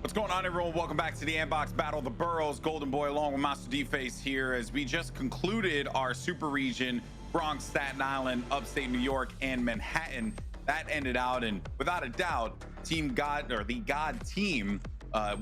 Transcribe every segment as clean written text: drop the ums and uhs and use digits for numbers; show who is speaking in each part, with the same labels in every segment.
Speaker 1: What's going on, everyone? Welcome back to the Andbox Battle. The Boroughs, Golden Boy, along with Master D-Face here as we just concluded our super region, Bronx, Staten Island, upstate New York, and Manhattan. That ended out, and without a doubt, Team God, or the God team,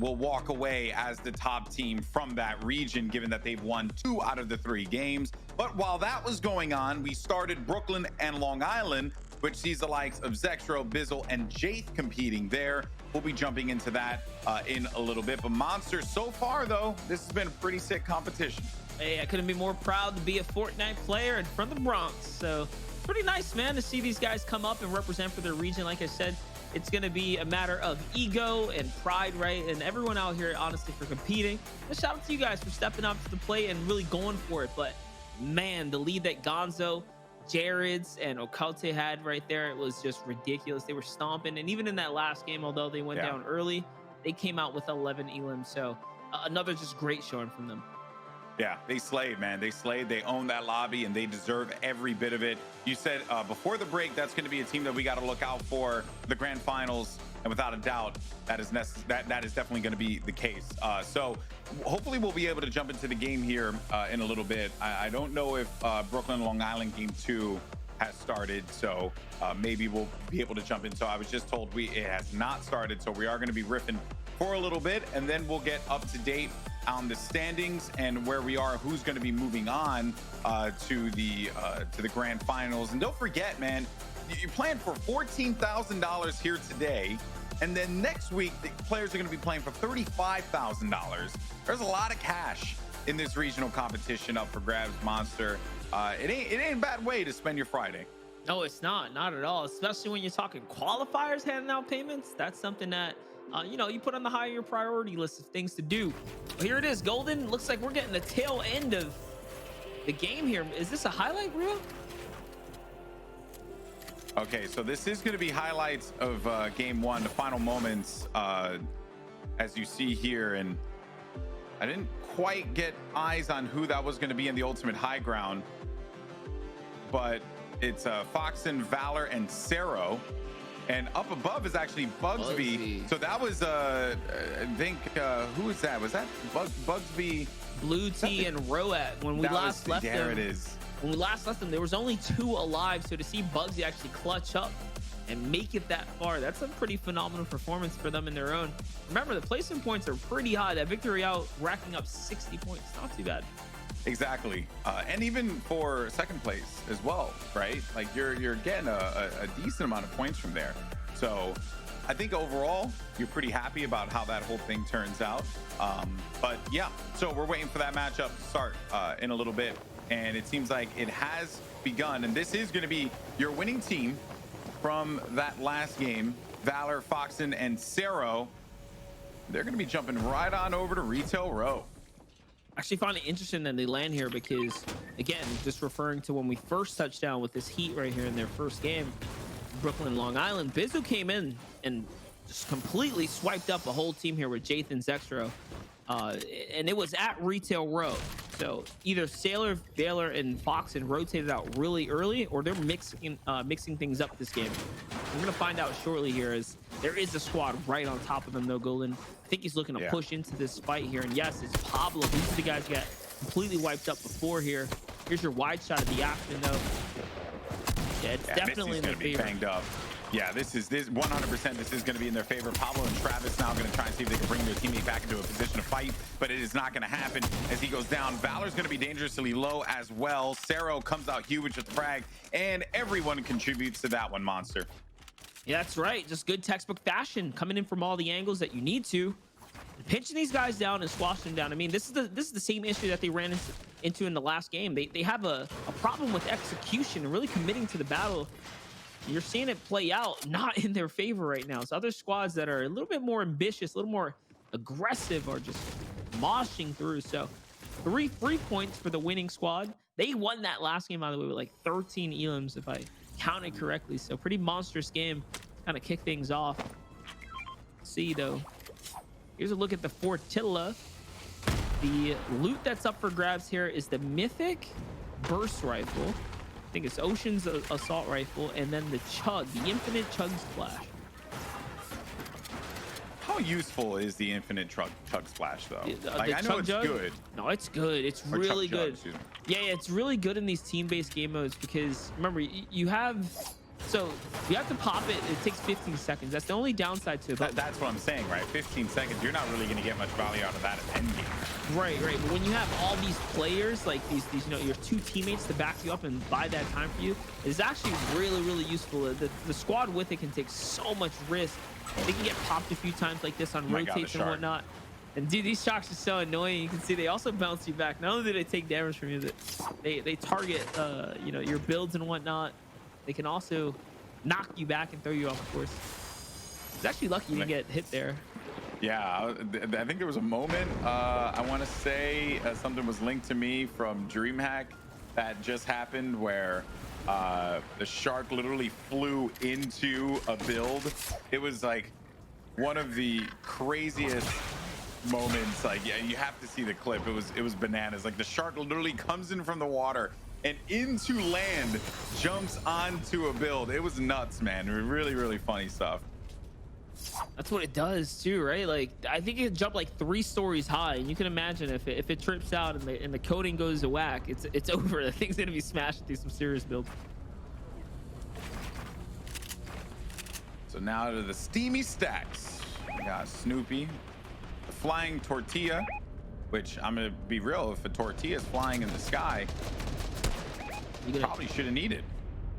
Speaker 1: will walk away as the top team from that region, given that they've won 2 out of the 3 games. But while that was going on, we started Brooklyn and Long Island, which sees the likes of Zexro, Bizzle, and Jaith competing there. We'll be jumping into that in a little bit. But Monster, so far, though, this has been a pretty sick competition.
Speaker 2: Hey, I couldn't be more proud to be a Fortnite player and from the Bronx. So pretty nice, man, to see these guys come up and represent for their region. Like I said, it's going to be a matter of ego and pride, right? And everyone out here, honestly, for competing. And shout out to you guys for stepping up to the plate and really going for it. But man, the lead that Gonzo, Jared's, and Okalte had right there, it was just ridiculous. They were stomping, and even in that last game, although they went down early, they came out with 11 elims. So another just great showing from them.
Speaker 1: Yeah, they slayed, man. They slayed. They own that lobby, and they deserve every bit of it. You said before the break, that's going to be a team that we got to look out for the grand finals, and without a doubt, that is definitely going to be the case. So hopefully we'll be able to jump into the game here in a little bit. I don't know if Brooklyn Long Island game 2 has started, so maybe we'll be able to jump in. So I was just told it has not started, so we are going to be riffing for a little bit, and then we'll get up to date on the standings and where we are, who's going to be moving on to the grand finals. And don't forget, man, you're playing for $14,000 here today, and then next week the players are going to be playing for $35,000. There's a lot of cash in this regional competition up for grabs, Monster. It ain't a bad way to spend your Friday.
Speaker 2: No, it's not at all, especially when you're talking qualifiers handing out payments. That's something that you put on the higher priority list of things to do. Well, here it is, Golden. Looks like we're getting the tail end of the game here. Is this a highlight reel?
Speaker 1: Okay, so this is going to be highlights of game 1, the final moments, as you see here. And I didn't quite get eyes on who that was going to be in the ultimate high ground, but it's Foxen, Valor, and Cero. And up above is actually Bugsby. So that was, I think, who was that? Was that Bugsby?
Speaker 2: Blue T and Roat. When we last left them,
Speaker 1: there it is.
Speaker 2: When we last left them, there was only 2 alive. So to see Bugsy actually clutch up and make it that far, that's a pretty phenomenal performance for them in their own. Remember, the placement points are pretty high. That victory out racking up 60 points. Not too bad.
Speaker 1: Exactly. And even for second place as well, right? Like you're getting a decent amount of points from there. So I think overall you're pretty happy about how that whole thing turns out. But yeah, so we're waiting for that matchup to start in a little bit, and it seems like it has begun. And this is going to be your winning team from that last game, Valor, Foxen, and Cero. They're going to be jumping right on over to Retail Row.
Speaker 2: Actually find it interesting that they land here because, again, just referring to when we first touched down with this heat right here in their first game, Brooklyn, Long Island, Bizzle came in and just completely swiped up a whole team here with Jaith and Zexro. And it was at Retail Row. So either Sailor, Valor, and Foxen rotated out really early, or they're mixing things up this game. We're going to find out shortly here, as there is a squad right on top of them, though, Golden. I think he's looking to push into this fight here. And yes, it's Pablo. These are the guys who got completely wiped up before here. Here's your wide shot of the action, though. Yeah, it's definitely in their favor.
Speaker 1: Banged up. Yeah, this 100%. This is going to be in their favor. Pablo and Travis now going to try and see if they can bring their teammate back into a position to fight, but it is not going to happen as he goes down. Valor's going to be dangerously low as well. Cero comes out huge with the frag, and everyone contributes to that one, Monster.
Speaker 2: Yeah, that's right. Just good textbook fashion, coming in from all the angles that you need to, pinching these guys down and squashing them down. I mean, this is the same issue that they ran into in the last game. They have a problem with execution and really committing to the battle. You're seeing it play out not in their favor right now. So other squads that are a little bit more ambitious, a little more aggressive, are just moshing through. So 3 free points for the winning squad. They won that last game, by the way, with like 13 elims, if I counted correctly. So pretty monstrous game, kind of kick things off. See, though, here's a look at the Fortilla. The loot that's up for grabs here is the Mythic Burst Rifle. I think it's Ocean's Assault Rifle, and then the Chug, the Infinite Chug Splash.
Speaker 1: How How useful is the infinite chug splash though? Like,
Speaker 2: The
Speaker 1: I know
Speaker 2: chug
Speaker 1: it's
Speaker 2: jug?
Speaker 1: good.
Speaker 2: No, it's good. It's
Speaker 1: Or
Speaker 2: really
Speaker 1: chug,
Speaker 2: good.
Speaker 1: excuse me.
Speaker 2: Yeah, it's really good in these team-based game modes because remember you have so you have to pop it. It takes 15 seconds. That's the only downside to it. But
Speaker 1: That's what I'm saying, right? 15 seconds. You're not really going to get much value out of that at end game.
Speaker 2: right. But when you have all these players like these your two teammates to back you up and buy that time for you, it's actually really useful. The squad with it can take so much risk. They can get popped a few times like this on rotates and whatnot. And dude, these shocks are so annoying. You can see they also bounce you back. Not only do they take damage from you, they target your builds and whatnot. They can also knock you back and throw you off course. It's actually lucky you didn't get hit there.
Speaker 1: Yeah, I think there was a moment, I want to say something was linked to me from DreamHack that just happened where the shark literally flew into a build. It was like one of the craziest moments. Like, yeah, you have to see the clip. It was bananas. Like, the shark literally comes in from the water and into land, jumps onto a build. It was nuts, man. Really funny stuff.
Speaker 2: That's what it does too, right? Like, I think it jumped like 3 stories high, and you can imagine if it trips out and the coating goes to whack, it's over. The thing's gonna be smashed through some serious builds.
Speaker 1: So now to the steamy stacks. We got Snoopy, the flying tortilla, which I'm gonna be real, if a tortilla is flying in the sky, you probably shouldn't eat it.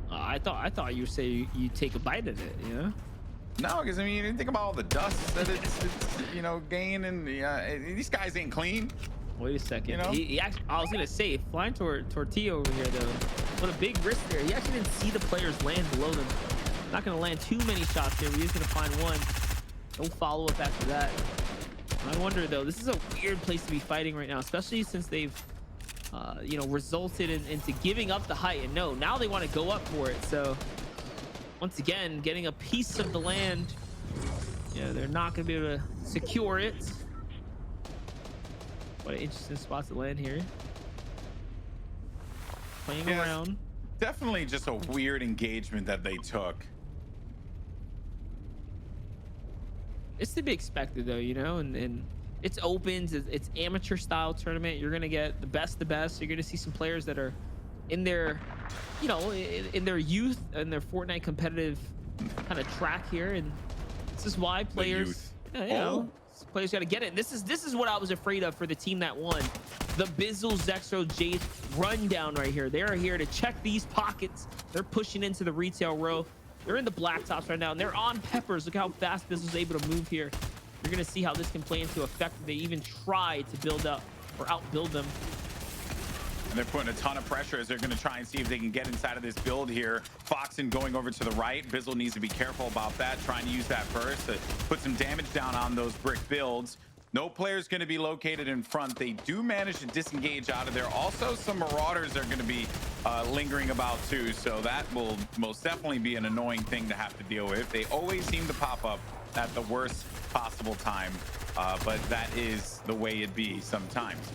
Speaker 2: I thought you say you take a bite of it, you know?
Speaker 1: No, because I mean, you think about all the dust that it's gain, and these guys ain't clean.
Speaker 2: Wait a second.
Speaker 1: You know?
Speaker 2: He actually, I was gonna say flying tortilla over here though. What a big risk there. He actually didn't see the players land below them. Not gonna land too many shots here. But he's gonna find one. No follow up after that. I wonder though. This is a weird place to be fighting right now, especially since they've resulted into giving up the height. And no, now they want to go up for it. So once again, getting a piece of the land. Yeah, they're not gonna be able to secure it. What an interesting spot to land here. Playing around.
Speaker 1: Definitely just a weird engagement that they took.
Speaker 2: It's to be expected though, and it's opens, it's amateur style tournament. You're gonna get the best. You're gonna see some players that are in their, in their youth and their Fortnite competitive kind of track here, and this is why players, players got to get it. And this is what I was afraid of for the team that won. The Bizzle, Zexro, Jade rundown right here. They are here to check these pockets. They're pushing into the retail row. They're in the blacktops right now, and they're on peppers. Look how fast Bizzle's able to move here. You're gonna see how this can play into effect if they even try to build up or outbuild them.
Speaker 1: And they're putting a ton of pressure as they're going to try and see if they can get inside of this build here. Foxen going over to the right. Bizzle needs to be careful about that, trying to use that first to put some damage down on those brick builds. No player's going to be located in front. They do manage to disengage out of there. Also, some marauders are going to be lingering about too, so that will most definitely be an annoying thing to have to deal with. They always seem to pop up at the worst possible time, but that is the way it be sometimes.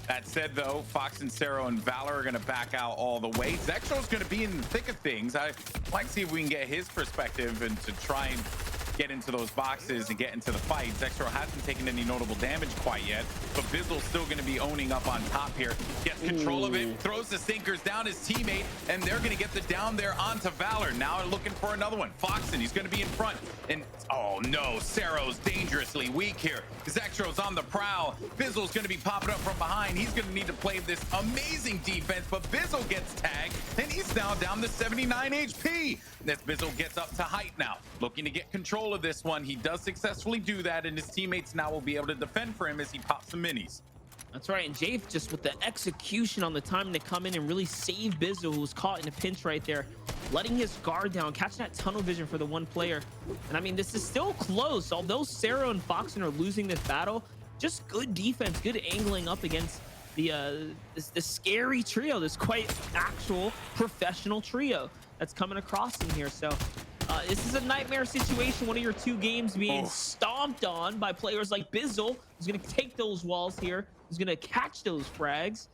Speaker 1: That said, though, Fox and Cero and Valor are going to back out all the way. Zexro's going to be in the thick of things. I'd like to see if we can get his perspective and to try and get into those boxes and get into the fight. Zexro hasn't taken any notable damage quite yet, but Bizzle's still going to be owning up on top here. Gets control of it, throws the sinkers down his teammate, and they're going to get the down there onto Valor. Now looking for another one. Foxen, he's going to be in front. And oh no, Cero's dangerously weak here. Zexro's on the prowl. Bizzle's going to be popping up from behind. He's going to need to play this amazing defense, but Bizzle gets tagged, and he's now down to 79 HP. This Bizzle gets up to height now, looking to get control of this one. He does successfully do that, and his teammates now will be able to defend for him as he pops some minis.
Speaker 2: That's right, and Jafe just with the execution on the time to come in and really save Bizzle, who was caught in a pinch right there, letting his guard down, catching that tunnel vision for the one player. And I mean, this is still close. Although Cero and Foxen are losing this battle, just good defense, good angling up against the this scary trio, this quite actual professional trio that's coming across in here. So this is a nightmare situation. One of your two games being stomped on by players like Bizzle, who's going to take those walls here, who's going to catch those frags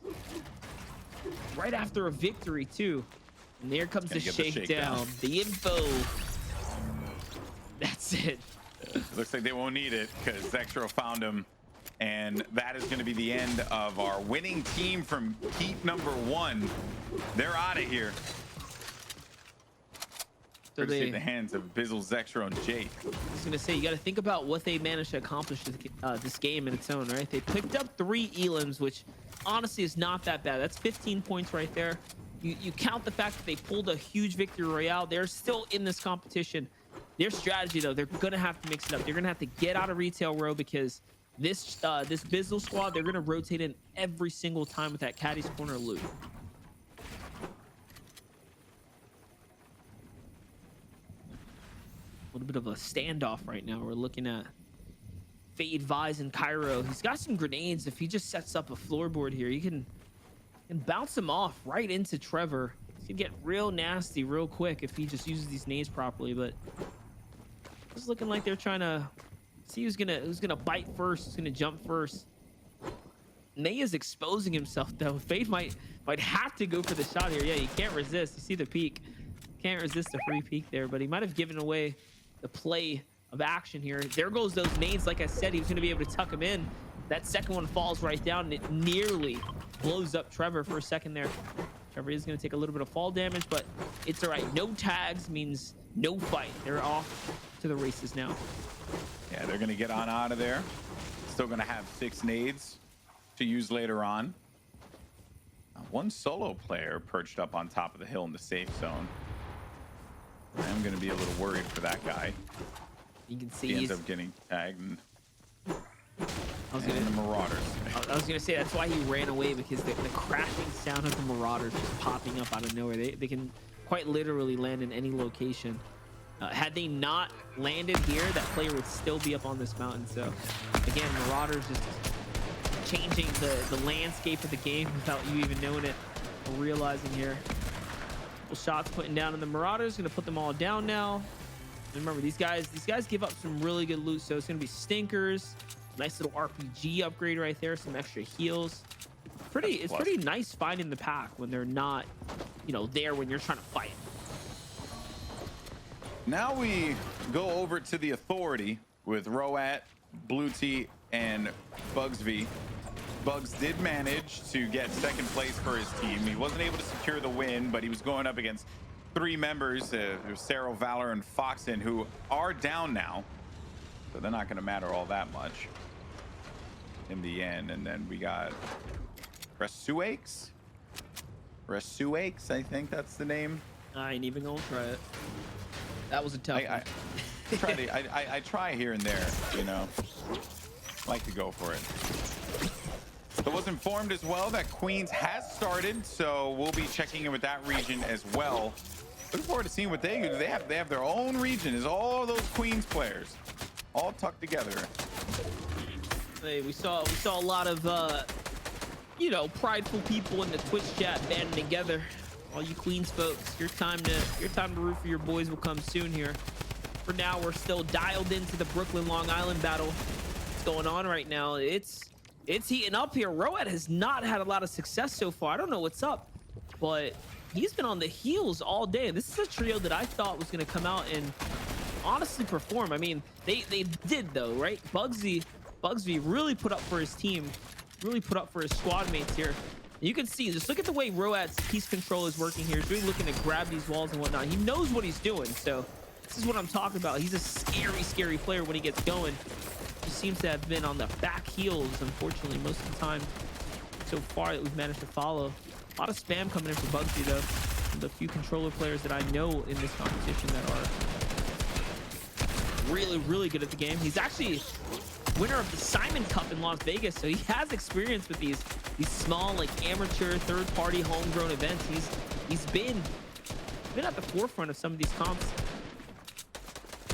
Speaker 2: right after a victory too. And there comes the shakedown, the info. That's it.
Speaker 1: Looks like they won't need it because Zextro found him. And that is going to be the end of our winning team from heat number 1. They're out of here.
Speaker 2: So
Speaker 1: Courtesy at the hands of Bizzle, Zextro, and Jake.
Speaker 2: I was gonna say, you got to think about what they managed to accomplish this game in its own, right? They picked up 3 elims, which honestly is not that bad. That's 15 points right there. You count the fact that they pulled a huge victory royale. They're still in this competition. Their strategy, though, they're gonna have to mix it up. They're gonna have to get out of retail row because this Bizzle squad, they're gonna rotate in every single time with that Caddy's Corner loot. A little bit of a standoff right now. We're looking at Fade, Vise, and Cairo. He's got some grenades. If he just sets up a floorboard here, he can bounce him off right into Trevor. He can get real nasty real quick if he just uses these nades properly. But it's looking like they're trying to see who's gonna bite first, who's gonna jump first. Ney is exposing himself though. Fade might have to go for the shot here. Yeah, you can't resist. You see the peek. Can't resist a free peek there, but he might have given away the play of action here. There goes those nades. Like I said, he was going to be able to tuck him in. That second one falls right down, and it nearly blows up Trevor for a second there. Trevor is going to take a little bit of fall damage, but it's all right. No tags means no fight. They're off to the races now.
Speaker 1: Yeah, they're going to get on out of there. Still going to have 6 nades to use later on. One solo player perched up on top of the hill in the safe zone. I'm going to be a little worried for that guy.
Speaker 2: You can see
Speaker 1: he ends up getting tagged. And
Speaker 2: the
Speaker 1: Marauders.
Speaker 2: I was going to say that's why he ran away, because the crashing sound of the Marauders just popping up out of nowhere. They can quite literally land in any location. Had they not landed here, that player would still be up on this mountain. So again, Marauders just changing the landscape of the game without you even knowing it or realizing here. Shots putting down on the Marauders, gonna put them all down now. And remember, these guys give up some really good loot, so it's gonna be stinkers, nice little RPG upgrade right there, some extra heals. It's pretty nice finding the pack when they're not, there when you're trying to fight.
Speaker 1: Now we go over to the Authority with Roat, Blue Tea, and Bugsv. Bugs did manage to get second place for his team. He wasn't able to secure the win, but he was going up against 3 members, Cerro, Valor, and Foxen, who are down now. So they're not going to matter all that much in the end. And then we got Resuakes, I think that's the name.
Speaker 2: I ain't even gonna try it. That was a tough one.
Speaker 1: I try here and there, like to go for it. I was informed as well that Queens has started, so we'll be checking in with that region as well. Looking forward to seeing what they do. They have their own region. Is all those Queens players all tucked together.
Speaker 2: Hey, we saw a lot of prideful people in the Twitch chat banding together. All you Queens folks, your time to root for your boys will come soon here. For now, we're still dialed into the Brooklyn Long Island battle. What's going on right now? It's heating up here. Roat has not had a lot of success so far. I don't know what's up, but he's been on the heels all day. This is a trio that I thought was going to come out and honestly perform. I mean, they did though, right? Bugsy really put up for his team, really put up for his squad mates here. You can see, just look at the way Roat's piece control is working here. He's really looking to grab these walls and whatnot. He knows what he's doing, so this is what I'm talking about. He's a scary player when he gets going. He seems to have been on the back heels, unfortunately, most of the time so far that we've managed to follow. A lot of spam coming in for Bugsy, though. The few controller players that I know in this competition that are really good at the game. He's actually winner of the Simon Cup in Las Vegas, so he has experience with these small, like, amateur, third-party, homegrown events. He's been at the forefront of some of these comps.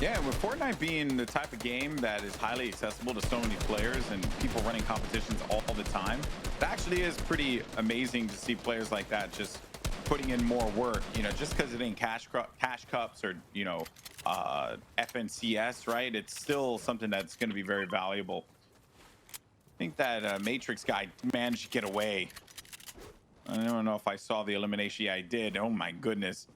Speaker 1: Yeah, with Fortnite being the type of game that is highly accessible to so many players and people running competitions all the time, it actually is pretty amazing to see players like that just putting in more work, just because it ain't cash cups or, FNCS, right? It's still something that's going to be very valuable. I think that Matrix guy managed to get away. I don't know if I saw the elimination. Yeah, I did. Oh my goodness.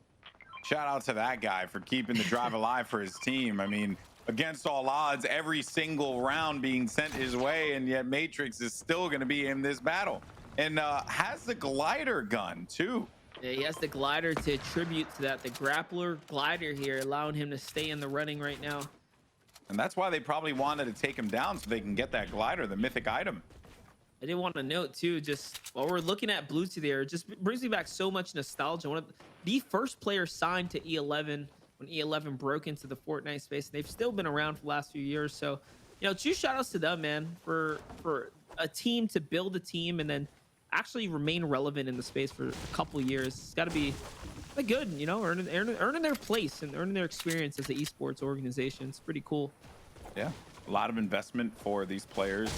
Speaker 1: Shout out to that guy for keeping the drive alive for his team. I mean, against all odds, every single round being sent his way, and yet Matrix is still going to be in this battle, and has the glider gun too.
Speaker 2: Yeah, he has the glider to attribute to that. The grappler glider here, allowing him to stay in the running right now.
Speaker 1: And that's why they probably wanted to take him down, so they can get that glider, the mythic item.
Speaker 2: I did want to note too, just while we're looking at Blue Tea there, it just brings me back so much nostalgia. One of the first players signed to E11 when E11 broke into the Fortnite space. They've still been around for the last few years. So, you know, two shout outs to them, man, for a team to build a team and then actually remain relevant in the space for a couple years. It's got to be good, you know, earning their place and earning their experience as an esports organization. It's pretty cool.
Speaker 1: Yeah, a lot of investment for these players.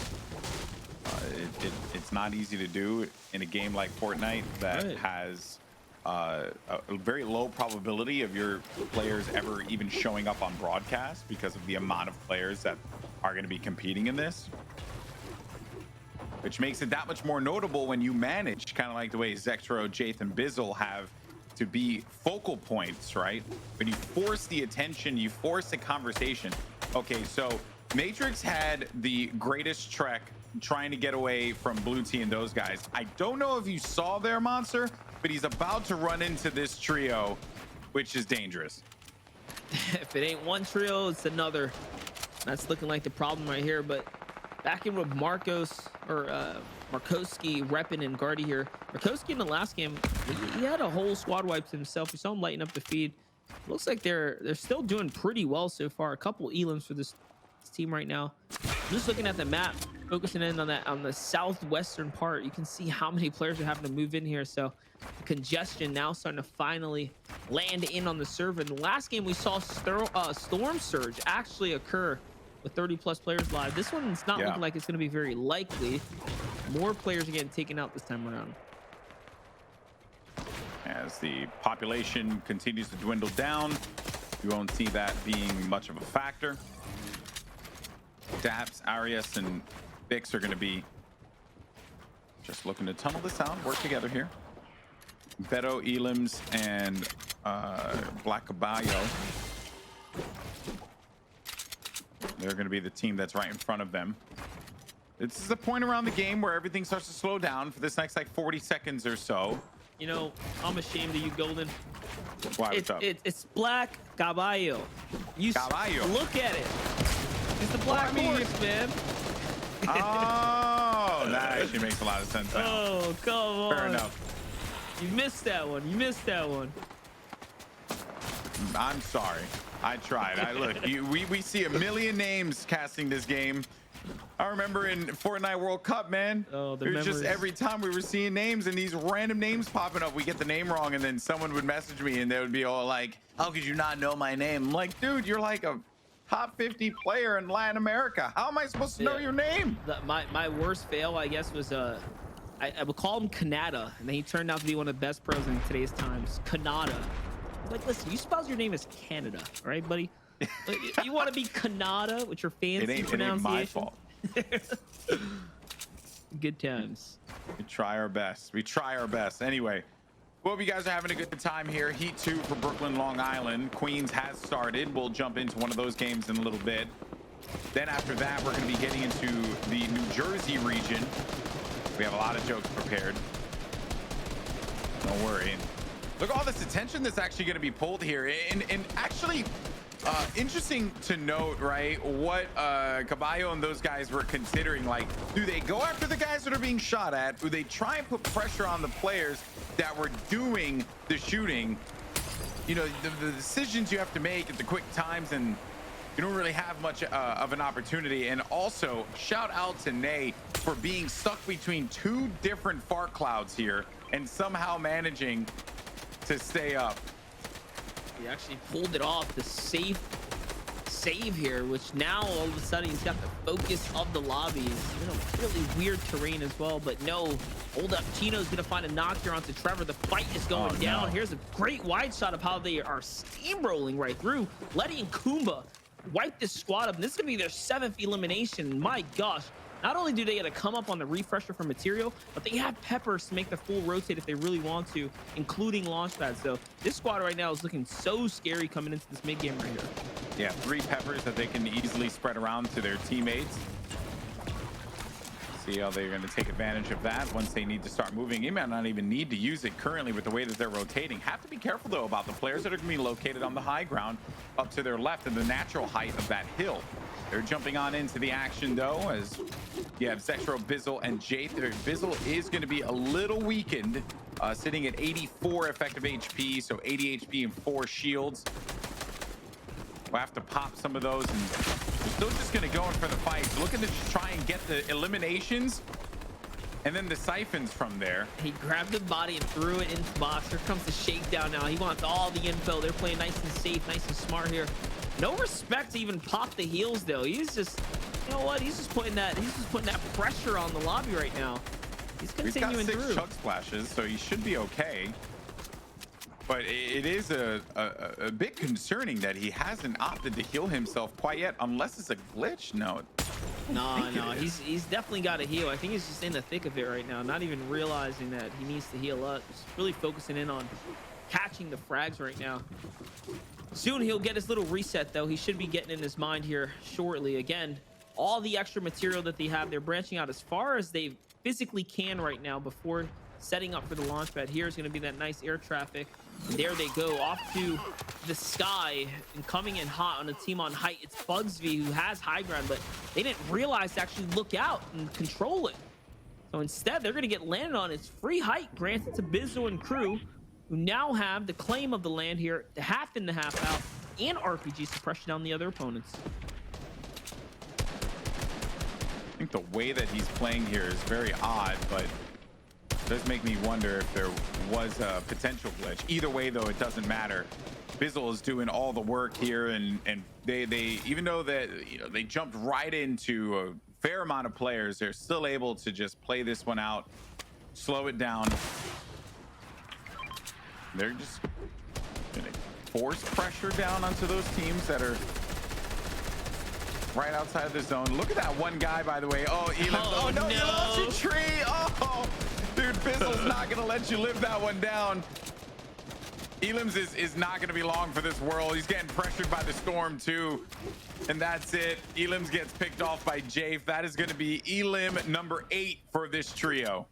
Speaker 1: It's not easy to do in a game like Fortnite that has a very low probability of your players ever even showing up on broadcast because of the amount of players that are going to be competing in this, which makes it that much more notable when you manage, kind of like the way Zextro, Jath, and Bizzle have to be focal points, right? When you force the attention, you force the conversation. Okay, so Matrix had the greatest trek trying to get away from Blue Tea and those guys. I don't know if you saw their monster, but he's about to run into this trio, which is dangerous.
Speaker 2: If it ain't one trio, it's another. That's looking like the problem right here. But back in with Marcos or Markoski repping and Guardy here. Markoski in the last game, he had a whole squad wipe to himself. We saw him lighten up the feed. Looks like they're still doing pretty well so far. A couple elims for this team right now. I'm just looking at the map, focusing in on the southwestern part. You can see how many players are having to move in here. So the congestion now starting to finally land in on the server. In the last game, we saw Storm Surge actually occur with 30+ players live. This one's not looking like it's going to be very likely. More players are getting taken out this time around.
Speaker 1: As the population continues to dwindle down, you won't see that being much of a factor. Daps, Arias, and Bix are going to be just looking to tunnel this out, work together here. Beto, Elims, and Black Caballo. They're going to be the team that's right in front of them. This is the point around the game where everything starts to slow down for this next like 40 seconds or so.
Speaker 2: You know, I'm ashamed of you, Golden.
Speaker 1: Why, what's up?
Speaker 2: It's Black Caballo.
Speaker 1: Caballo.
Speaker 2: Look at it. It's the black horse, man.
Speaker 1: Oh, that actually makes a lot of sense now.
Speaker 2: Oh, come on.
Speaker 1: Fair enough.
Speaker 2: You missed that one. You missed that one.
Speaker 1: I'm sorry. I tried. Look, we see a million names casting this game. I remember in Fortnite World Cup, man.
Speaker 2: Oh,
Speaker 1: it was just every time we were seeing names and these random names popping up, we get the name wrong, and then someone would message me and they would be all like, "How could you not know my name?" I'm like, dude, you're like a top 50 player in Latin America. How am I supposed to know your name?
Speaker 2: My worst fail, I guess, was I would call him Kanata, and then he turned out to be one of the best pros in today's times. Kanata. Like, listen, you spell your name as Canada, all right, buddy? You want to be Kanata with your fancy pronunciation?
Speaker 1: It ain't my fault.
Speaker 2: Good times.
Speaker 1: We try our best. We try our best. Anyway, hope you guys are having a good time here. Heat 2 for Brooklyn, Long Island. Queens has started. We'll jump into one of those games in a little bit. Then after that, we're going to be getting into the New Jersey region. We have a lot of jokes prepared. Don't worry. Look at all this attention that's actually going to be pulled here. And actually, interesting to note, right, what Caballo and those guys were considering. Like, do they go after the guys that are being shot at? Do they try and put pressure on the players that were doing the shooting? You know, the decisions you have to make at the quick times, and you don't really have much of an opportunity. And also, shout out to Nay for being stuck between two different fart clouds here and somehow managing to stay up.
Speaker 2: He actually pulled it off, the safe save here, which now all of a sudden he's got the focus of the lobby. It's, you know, really weird terrain as well, but no, hold up. Chino's gonna find a knock here onto Trevor. The fight is going down. No. Here's a great wide shot of how they are steamrolling right through. Letty and Kumba wipe this squad up, and this is gonna be their 7th elimination. My gosh. Not only do they get to come up on the refresher for material, but they have peppers to make the full rotate if they really want to, including launch pads. So this squad right now is looking so scary coming into this mid game right here.
Speaker 1: Yeah, 3 peppers that they can easily spread around to their teammates. See how they're going to take advantage of that once they need to start moving. They might not even need to use it currently with the way that they're rotating. Have to be careful, though, about the players that are going to be located on the high ground up to their left and the natural height of that hill. They're jumping on into the action, though, as you have Zexro, Bizzle, and Jate. Bizzle is going to be a little weakened, sitting at 84 effective HP, so 80 HP and 4 shields. We'll have to pop some of those, and they're still just going to go in for the fight. Looking to try and get the eliminations and then the siphons from there.
Speaker 2: He grabbed the body and threw it into the box. Here comes the shakedown now. He wants all the info. They're playing nice and safe, nice and smart here. No respect to even pop the heals, though. He's just, you know what? He's just putting that pressure on the lobby right now. He's continuing through.
Speaker 1: He's got 6 chug splashes, so he should be okay. But it is a bit concerning that he hasn't opted to heal himself quite yet, unless it's a glitch. No,
Speaker 2: he's definitely got to heal. I think he's just in the thick of it right now, not even realizing that he needs to heal up. Just really focusing in on catching the frags right now. Soon he'll get his little reset, though. He should be getting in his mind here shortly. Again, all the extra material that they have, they're branching out as far as they physically can right now before setting up for the launch pad. Here's going to be that nice air traffic. And there they go off to the sky and coming in hot on a team on height. It's Bugsy who has high ground, but they didn't realize to actually look out and control it. So instead, they're going to get landed on. It's free height granted to Bizzle and crew, who now have the claim of the land here, the half in, the half out, and RPG suppression on the other opponents.
Speaker 1: I think the way that he's playing here is very odd, but does make me wonder if there was a potential glitch. Either way, though, it doesn't matter. Bizzle is doing all the work here, and they even though that, you know, they jumped right into a fair amount of players, they're still able to just play this one out, slow it down. They're just gonna force pressure down onto those teams that are right outside of the zone. Look at that one guy, by the way. Oh, Elam. Oh, no, you lost your tree. Oh, dude, Bizzle's not going to let you live that one down. Elam's is not going to be long for this world. He's getting pressured by the storm, too. And that's it. Elam's gets picked off by Jafe. That is going to be Elam number 8 for this trio.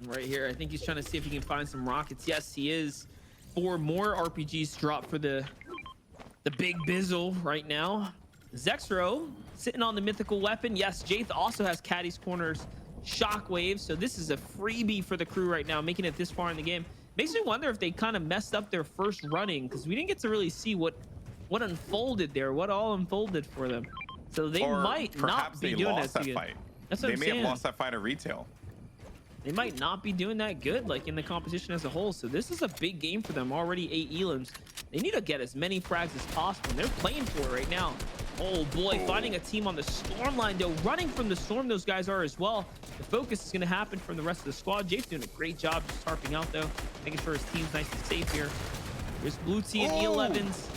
Speaker 2: Right here, I think he's trying to see if he can find some rockets. Yes, he is. 4 more RPGs drop for the big Bizzle right now. Zexro sitting on the mythical weapon. Yes, Jaith also has Caddy's Corner's Shockwave, so this is a freebie for the crew right now, making it this far in the game. Makes me wonder if they kind of messed up their first running, because we didn't get to really see what unfolded there, what all unfolded for them. So they might not be doing that good. That's what I'm saying.
Speaker 1: They may have lost that fight at retail.
Speaker 2: They might not be doing that good, like in the competition as a whole. So this is a big game for them. Already 8 Elams. They need to get as many frags as possible. And they're playing for it right now. Oh boy, finding a team on the storm line, though. Running from the storm, those guys are as well. The focus is going to happen from the rest of the squad. Jake's doing a great job just tarping out, though, making sure his team's nice and safe here. There's Blue T and E11s.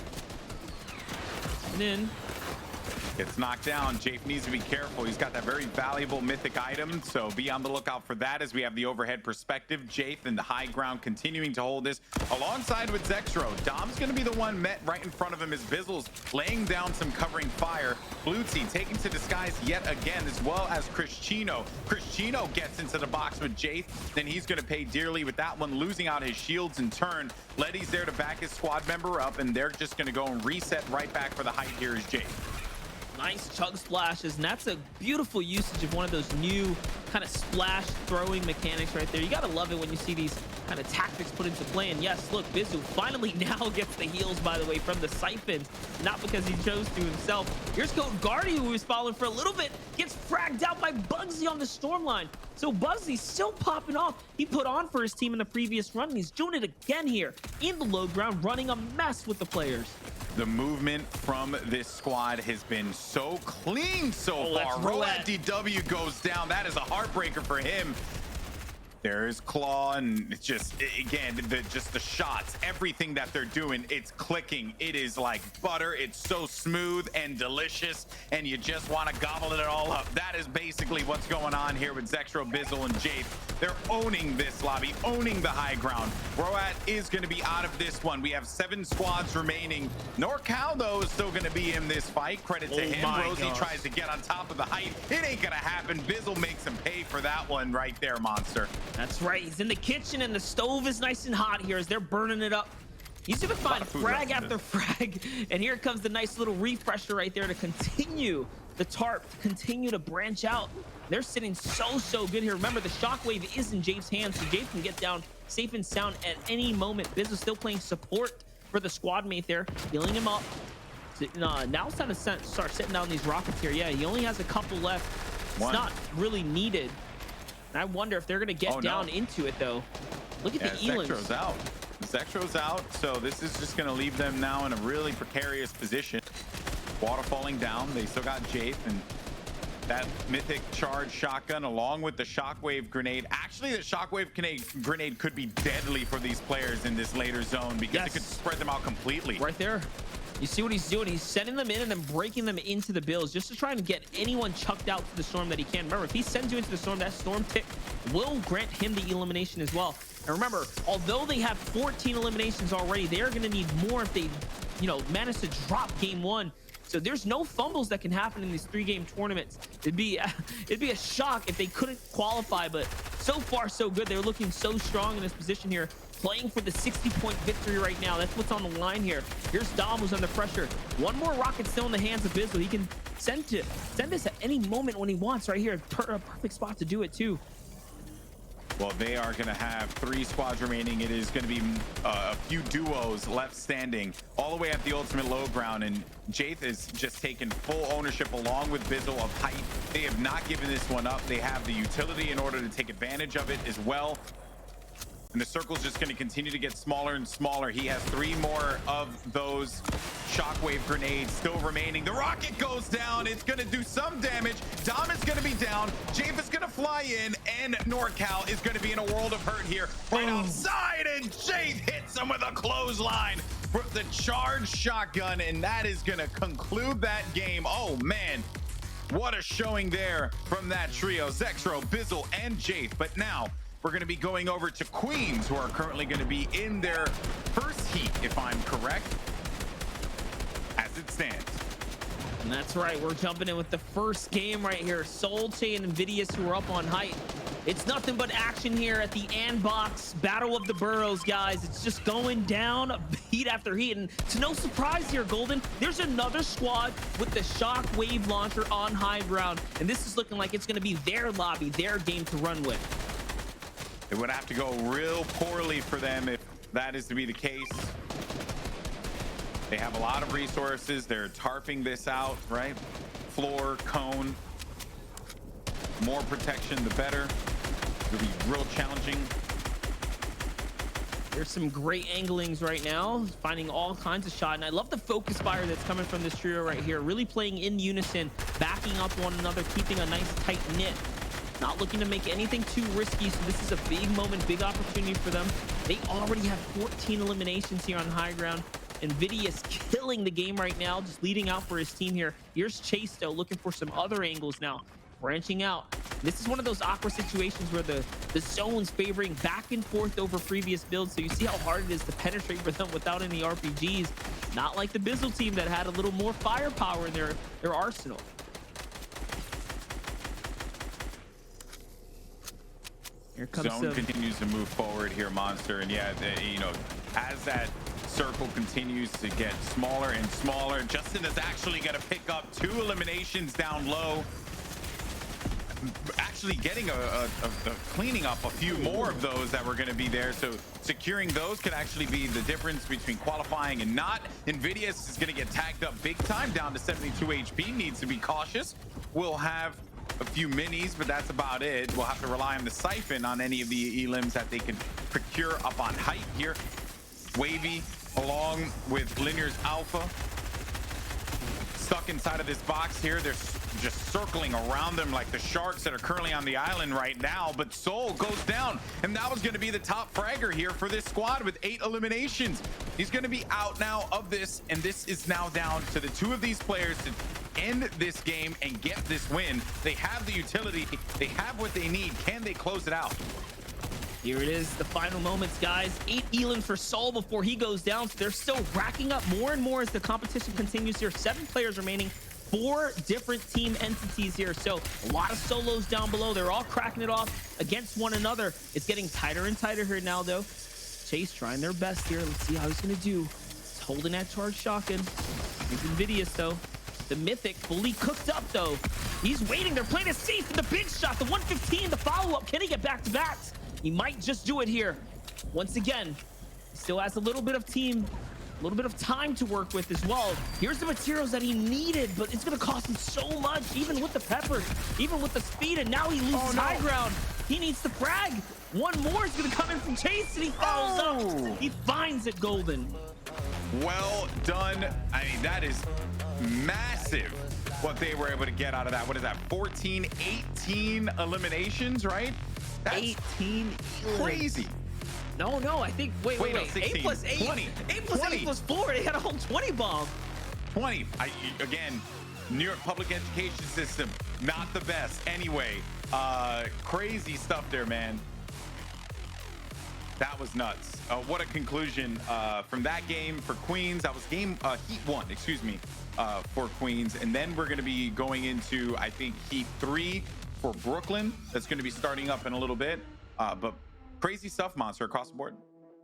Speaker 2: And then
Speaker 1: gets knocked down. Jafe needs to be careful. He's got that very valuable mythic item, so be on the lookout for that as we have the overhead perspective. Jafe in the high ground continuing to hold this alongside with Zexro. Dom's going to be the one met right in front of him as Bizzle's laying down some covering fire. Blutsy taking to disguise yet again, as well as Crischino. Crischino gets into the box with Jafe, then he's going to pay dearly with that one, losing out his shields in turn. Letty's there to back his squad member up, and they're just going to go and reset right back for the height here is Jafe.
Speaker 2: Nice chug splashes, and that's a beautiful usage of one of those new kind of splash throwing mechanics right there. You gotta love it when you see these kind of tactics put into play. And yes, look, Bizu finally now gets the heals, by the way, from the siphons, not because he chose to himself. Here's Code Guardy, who was following for a little bit, gets fragged out by Bugsy on the storm line. So Bugsy's still popping off. He put on for his team in the previous run, and he's doing it again here in the low ground, running a mess with the players.
Speaker 1: The movement from this squad has been so clean so far. Road DW goes down. That is a heartbreaker for him. There's Claw, and it's just, again, just the shots, everything that they're doing, it's clicking. It is like butter. It's so smooth and delicious, and you just want to gobble it all up. That is basically what's going on here with Zexro, Bizzle, and Jape. They're owning this lobby, owning the high ground. Roat is going to be out of this one. We have 7 squads remaining. NorCal, though, is still going to be in this fight. Credit to him. Rosie tries to get on top of the height. It ain't going to happen. Bizzle makes him pay for that one right there, Monster.
Speaker 2: That's right. He's in the kitchen, and the stove is nice and hot here as they're burning it up. He's gonna find frag after frag, and here comes the nice little refresher right there to continue the tarp, continue to branch out. They're sitting so good here. Remember, the shockwave is in Jape's hands, so Jape can get down safe and sound at any moment. Biz is still playing support for the squad mate there, healing him up. Now it's time to start setting down these rockets here. Yeah, he only has a couple left. It's not really needed. And I wonder if they're going to get down into it, though. Look at the elims.
Speaker 1: Zexro's out. Zexro's out, so this is just going to leave them now in a really precarious position. Water falling down. They still got Jape, and that mythic charge shotgun along with the shockwave grenade. Actually, the shockwave grenade could be deadly for these players in this later zone because it could spread them out completely.
Speaker 2: Right there. You see what he's doing? He's sending them in and then breaking them into the bills just to try and get anyone chucked out to the storm that he can. Remember, if he sends you into the storm, that storm tick will grant him the elimination as well. And remember, although they have 14 eliminations already, they are going to need more if they, manage to drop game 1. So there's no fumbles that can happen in these 3-game tournaments. It'd be a shock if they couldn't qualify, but so far so good. They're looking so strong in this position here, playing for the 60-point victory right now. That's what's on the line here. Here's Dom, who's under pressure. One more rocket still in the hands of Bizzle. He can send this at any moment when he wants right here. A perfect spot to do it too.
Speaker 1: Well, they are going to have 3 squads remaining. It is going to be a few duos left standing all the way at the ultimate low ground. And Jape is just taking full ownership along with Bizzle of height. They have not given this one up. They have the utility in order to take advantage of it as well. And the circle's just going to continue to get smaller and smaller. He has 3 more of those shockwave grenades still remaining. The rocket goes down. It's going to do some damage. Dom is going to be down. Jape is going to fly in, and NorCal is going to be in a world of hurt here. Right outside, and Jape hits him with a clothesline with the charged shotgun, and that is going to conclude that game. Oh, man. What a showing there from that trio. Zexro, Bizzle, and Jape. But now we're going to be going over to Queens, who are currently going to be in their first heat, if I'm correct, as it stands.
Speaker 2: And that's right. We're jumping in with the first game right here. Soul Chain and Vidius, who are up on height. It's nothing but action here at the Andbox Battle of the Boroughs, guys. It's just going down heat after heat. And it's no surprise here, Golden. There's another squad with the Shockwave launcher on high ground. And this is looking like it's going to be their lobby, their game to run with.
Speaker 1: It would have to go real poorly for them if that is to be the case. They have a lot of resources. They're tarping this out, right? Floor, cone. More protection, the better. It'll be real challenging.
Speaker 2: There's some great anglings right now, finding all kinds of shot. And I love the focus fire that's coming from this trio right here. Really playing in unison, backing up one another, keeping a nice tight knit. Not looking to make anything too risky, so this is a big moment, big opportunity for them. They already have 14 eliminations here on high ground. NVIDIA is killing the game right now, just leading out for his team here. Here's Chase, though, looking for some other angles now, branching out. This is one of those awkward situations where the zone's favoring back and forth over previous builds, so you see how hard it is to penetrate for them without any RPGs. Not like the Bizzle team that had a little more firepower in their arsenal. Here comes
Speaker 1: Zone continues to move forward here, Monster. And yeah, as that circle continues to get smaller and smaller, Justin is actually going to pick up 2 eliminations down low. Actually getting cleaning up a few more of those that were going to be there. So securing those could actually be the difference between qualifying and not. NVIDIA is going to get tagged up big time, down to 72 HP. Needs to be cautious. We'll have a few minis, but that's about it. We'll have to rely on the siphon on any of the elims that they can procure up on height here. Wavy along with Linear's Alpha stuck inside of this box here. They're just circling around them like the sharks that are currently on the island right now. But Soul goes down, and that was going to be the top fragger here for this squad with 8 eliminations. He's going to be out now of this, and this is now down to the 2 of these players to end this game and get this win. They have the utility, they have what they need. Can they close it out?
Speaker 2: Here it is, the final moments, guys. 8 Elin for Soul before he goes down. So they're still racking up more and more as the competition continues here. 7 players remaining, 4 different team entities here. So a lot of solos down below. They're all cracking it off against one another. It's getting tighter and tighter here now, though. Chase trying their best here. Let's see how he's gonna do. He's holding that charged shotgun. He's invidious, though. The Mythic fully cooked up, though. He's waiting. They're playing it safe for the big shot. The 115, the follow-up. Can he get back-to-backs? He might just do it here. Once again, he still has a little bit of time to work with as well. Here's the materials that he needed, but it's going to cost him so much, even with the peppers, even with the speed, and now he loses high ground. He needs the frag. One more is going to come in from Chase, and he follows up. He finds it, Golden.
Speaker 1: Well done. I mean, that is massive what they were able to get out of that. What is that? 14, 18 eliminations, right? That's
Speaker 2: 18
Speaker 1: crazy.
Speaker 2: No, I think wait.
Speaker 1: No, 16,
Speaker 2: 8 plus 8.
Speaker 1: 20,
Speaker 2: 8 plus
Speaker 1: 20.
Speaker 2: 8 plus 4. They had a whole 20 bomb.
Speaker 1: 20. Again, New York public education system, not the best. Anyway, crazy stuff there, man. That was nuts. What a conclusion from that game for Queens. That was game Heat 1, excuse me, for Queens. And then we're going to be going into, I think, Heat 3 for Brooklyn. That's going to be starting up in a little bit. But crazy stuff, Monster, across the board.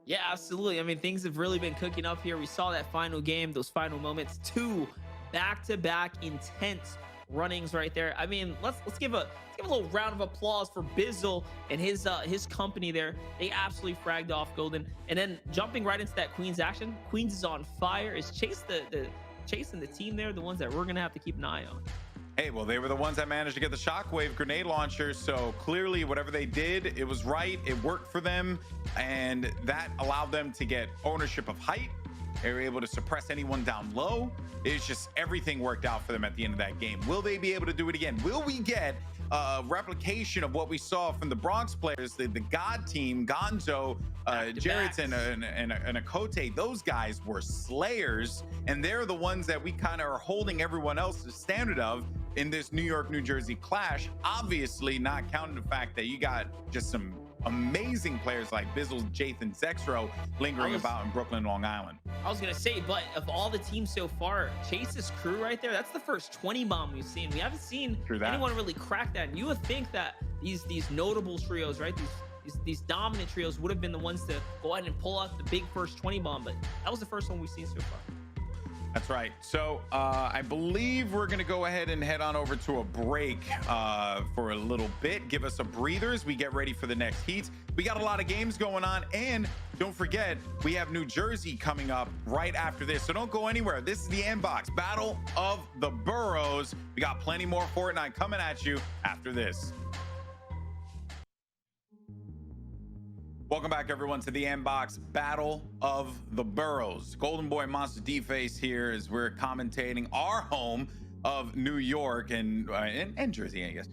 Speaker 2: Yeah, absolutely. I mean, things have really been cooking up here. We saw that final game, those final moments, 2 back-to-back intense runnings right there. I mean, let's give a little round of applause for Bizzle and his company there. They absolutely fragged off Golden. And then jumping right into that Queens action, Queens is on fire. Is Chase Chase and the team there the ones that we're gonna have to keep an eye on?
Speaker 1: Hey, well, they were the ones that managed to get the shockwave grenade launcher. So clearly whatever they did, it was right. It worked for them. And that allowed them to get ownership of height. They were able to suppress anyone down low. It's just everything worked out for them at the end of that game. Will they be able to do it again? Will we get a replication of what we saw from the Bronx players, the God team, Gonzo, Jarrett, and Akote? Those guys were slayers, and they're the ones that we kind of are holding everyone else to standard of in this New York, New Jersey clash. Obviously, not counting the fact that you got just some amazing players like Bizzle, Jathan, Zexro lingering about in Brooklyn, Long Island.
Speaker 2: I was gonna say, but of all the teams so far, Chase's crew right there, that's the first 20 bomb we've seen. We haven't seen anyone really crack that. And you would think that these notable trios, right, these dominant trios would have been the ones to go ahead and pull out the big first 20 bomb, but that was the first one we've seen so far.
Speaker 1: That's right. So I believe we're going to go ahead and head on over to a break for a little bit. Give us a breather as we get ready for the next heat. We got a lot of games going on. And don't forget, we have New Jersey coming up right after this. So don't go anywhere. This is the Andbox Battle of the Boroughs. We got plenty more Fortnite coming at you after this. Welcome back, everyone, to the Andbox Battle of the Boroughs. Golden Boy Monster D-Face here as we're commentating our home of New York and Jersey, I guess.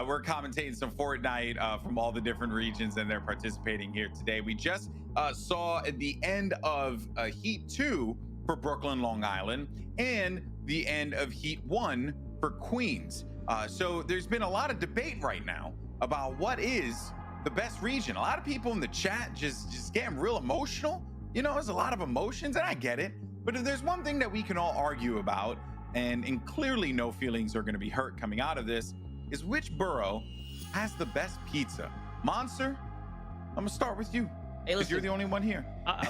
Speaker 1: We're commentating some Fortnite from all the different regions, and they're participating here today. We just saw at the end of Heat 2 for Brooklyn, Long Island, and the end of Heat 1 for Queens. So there's been a lot of debate right now about what is the best region. A lot of people in the chat just getting real emotional. You know, there's a lot of emotions, and I get it. But if there's one thing that we can all argue about, and clearly no feelings are going to be hurt coming out of this, is which borough has the best pizza. Monster, I'm gonna start with you.
Speaker 2: Hey, listen,
Speaker 1: you're the only one here.
Speaker 2: I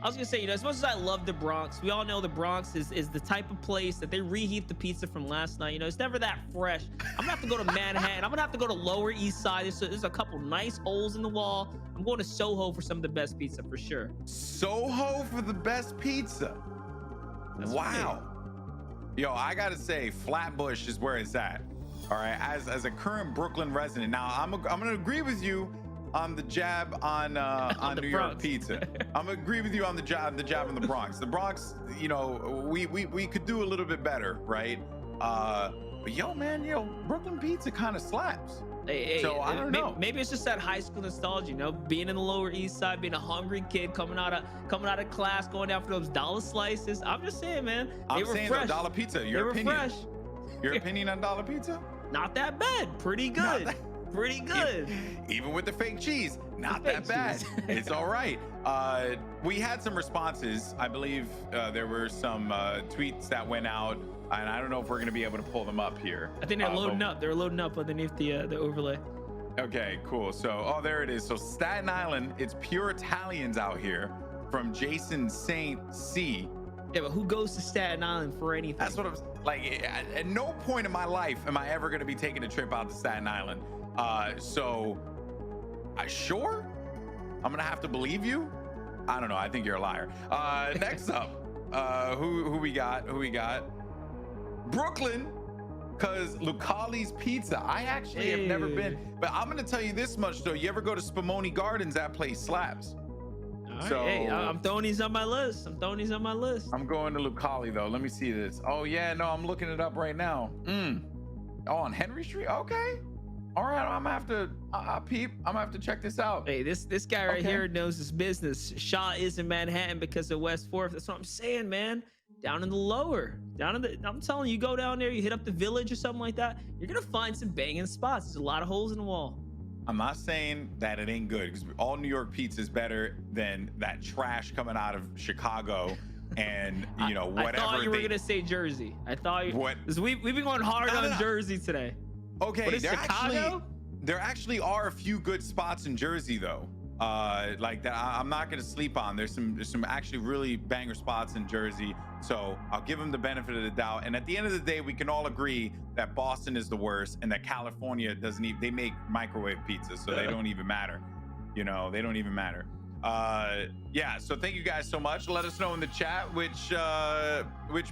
Speaker 2: was gonna say, you know, as much as I love the Bronx, we all know the Bronx is the type of place that they reheat the pizza from last night. You know, it's never that fresh. I'm gonna have to go to Manhattan. I'm gonna have to go to Lower East Side. There's a couple nice holes in the wall. I'm going to Soho for some of the best pizza for sure.
Speaker 1: Soho for the best pizza.
Speaker 2: That's
Speaker 1: wow. Yo, I gotta say, Flatbush is where it's at. All right, as a current Brooklyn resident, now I'm gonna agree with you on the jab on New York pizza. I'm gonna agree with you on the jab on the Bronx. The Bronx, you know, we could do a little bit better, right? But yo, man, Brooklyn pizza kind of slaps.
Speaker 2: Hey,
Speaker 1: So I don't know.
Speaker 2: Maybe it's just that high school nostalgia, you know, being in the Lower East Side, being a hungry kid coming out of class, going down for those dollar slices. I'm just saying, man.
Speaker 1: I'm saying though, dollar pizza. Your opinion?
Speaker 2: Fresh.
Speaker 1: Your opinion on dollar pizza?
Speaker 2: Not that bad. Pretty good. Pretty good.
Speaker 1: Even with the fake cheese, not that bad. It's all right. We had some responses. I believe there were some tweets that went out, and I don't know if we're going to be able to pull them up here.
Speaker 2: I think they're loading up. They're loading up underneath the overlay.
Speaker 1: Okay, cool. So, there it is. So Staten Island, it's pure Italians out here, from Jason Saint C.
Speaker 2: Yeah, but who goes to Staten Island for anything?
Speaker 1: That's what I'm like. At no point in my life am I ever going to be taking a trip out to Staten Island. So, sure, I'm gonna have to believe you. I don't know. I think you're a liar. Next up, who we got? Brooklyn, cause Lucali's Pizza. I actually have never been, but I'm gonna tell you this much though. You ever go to Spumoni Gardens? That place slaps.
Speaker 2: All right, hey, I'm throwing these on my list. I'm going to
Speaker 1: Lucali though. Let me see this. Oh yeah, no, I'm looking it up right now. Oh, on Henry Street. Okay. All right, I'm gonna have to peep. I'm gonna have to check this out.
Speaker 2: Hey, this guy right here knows his business. Shaw is in Manhattan because of West 4th. That's what I'm saying, man. Down in the lower, I'm telling you, go down there, you hit up the Village or something like that. You're gonna find some banging spots. There's a lot of holes in the wall.
Speaker 1: I'm not saying that it ain't good, because all New York pizza is better than that trash coming out of Chicago. And whatever.
Speaker 2: I thought you were gonna say Jersey. I thought you. What? We've been going hard on Jersey today.
Speaker 1: Okay, there actually are a few good spots in Jersey though, like that I'm not going to sleep on. There's some actually really banger spots in Jersey, so I'll give them the benefit of the doubt. And at the end of the day, we can all agree that Boston is the worst and that California doesn't even, they make microwave pizzas, so they don't even matter. They don't even matter. Yeah, so thank you guys so much. Let us know in the chat which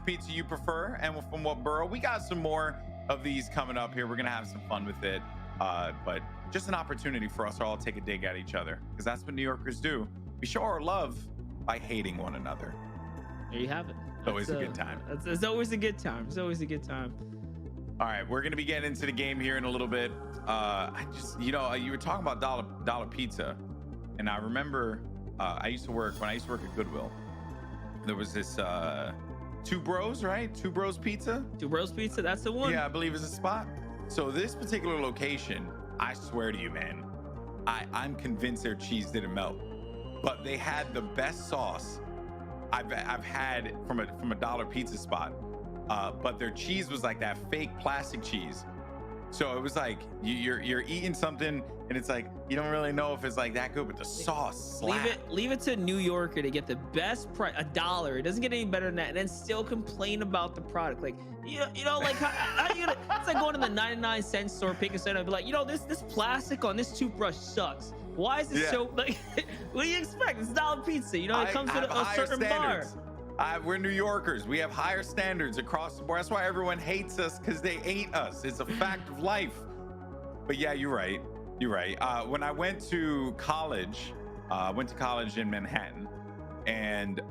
Speaker 1: pizza you prefer and from what borough. We got some more of these coming up here. We're gonna have some fun with it, but just an opportunity for us to all take a dig at each other, because that's what New Yorkers do. We show our love by hating one another.
Speaker 2: There you have it.
Speaker 1: It's always a good time.
Speaker 2: It's always a good time. It's always a good time.
Speaker 1: All right, we're gonna be getting into the game here in a little bit. I just, you were talking about dollar pizza, and I remember when I used to work at Goodwill. There was this Two Bros, right? Two Bros Pizza.
Speaker 2: Two Bros Pizza, that's the one.
Speaker 1: Yeah, I believe it's a spot. So this particular location, I swear to you, man, I'm convinced their cheese didn't melt, but they had the best sauce I've had from a dollar pizza spot. But their cheese was like that fake plastic cheese. So it was like you're eating something and it's like you don't really know if it's like that good, but the sauce slapped.
Speaker 2: Leave it to a New Yorker to get the best price, $1. It doesn't get any better than that, and then still complain about the product. Like like how you gonna? It's like going to the 99-cent store, picking something up, be like, this plastic on this toothbrush sucks. Why is this so like? What do you expect? It's dollar pizza. It comes with a certain standards. Bar.
Speaker 1: We're New Yorkers. We have higher standards across the board. That's why everyone hates us, because they ain't us. It's a fact of life. But yeah, you're right. When I went to college, in Manhattan, and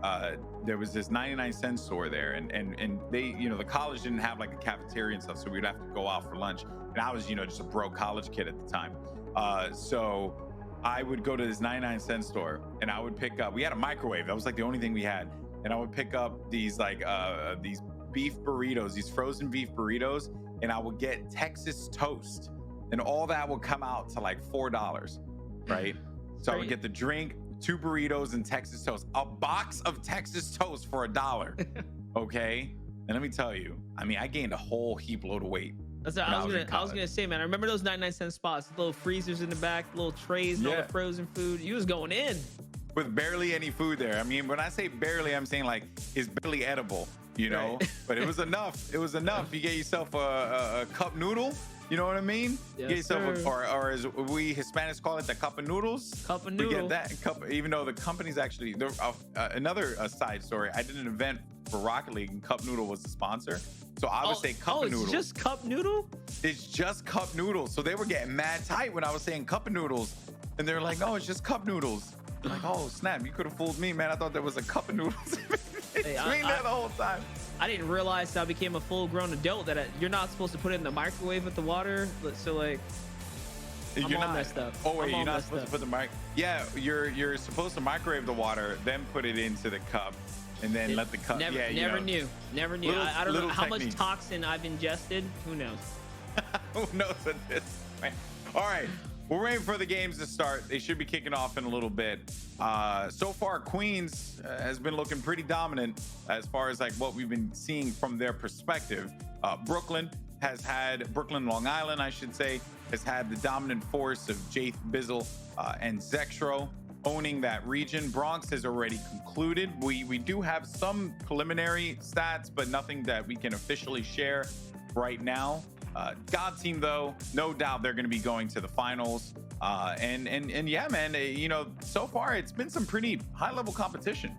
Speaker 1: there was this 99-cent store there, and they, the college didn't have like a cafeteria and stuff, so we'd have to go out for lunch. And I was, just a broke college kid at the time. So I would go to this 99-cent store, and I would pick up. We had a microwave. That was like the only thing we had. And I would pick up these these beef burritos, these frozen beef burritos, and I would get Texas toast, and all that would come out to like $4, right? So I would get the drink, 2 burritos, and Texas toast, a box of Texas toast for $1. Okay, and let me tell you, I gained a whole heap load of weight.
Speaker 2: That's what I was gonna say, man. I remember those 99-cent spots, little freezers in the back, little trays, and all the frozen food. You was going in.
Speaker 1: With barely any food there. When I say barely, I'm saying like it's barely edible, Right. But it was enough. You get yourself a cup noodle. You know what I mean?
Speaker 2: Yes,
Speaker 1: get yourself or as we Hispanics call it, the cup of noodles.
Speaker 2: Cup of noodle.
Speaker 1: We get that cup, even though the company's actually another side story. I did an event for Rocket League, and Cup Noodle was the sponsor. So I would say cup of noodles.
Speaker 2: It's just cup noodle?
Speaker 1: It's just cup noodles. So they were getting mad tight when I was saying cup of noodles, and they're like, "No, it's just cup noodles." I'm like, oh snap, you could have fooled me, man. I thought there was a cup of noodles. It's been there the whole time.
Speaker 2: I didn't realize till I became a full-grown adult that you're not supposed to put it in the microwave with the water. So like, I'm all messed up.
Speaker 1: Oh wait, you're not supposed to put the mic. Yeah, you're supposed to microwave the water, then put it into the cup, and then let the cup.
Speaker 2: Never,
Speaker 1: yeah,
Speaker 2: never knew. I don't know how much toxin I've ingested. Who knows?
Speaker 1: Who knows at this point? All right, we're waiting for the games to start. They should be kicking off in a little bit. So far, Queens has been looking pretty dominant as far as like what we've been seeing from their perspective. Brooklyn, Long Island, I should say, has had the dominant force of Jaith, Bizzle, and Zextro owning that region. Bronx has already concluded. We do have some preliminary stats, but nothing that we can officially share right now. God Team, though, no doubt they're going to be going to the finals. And yeah, man, you know, so far it's been some pretty high-level competition.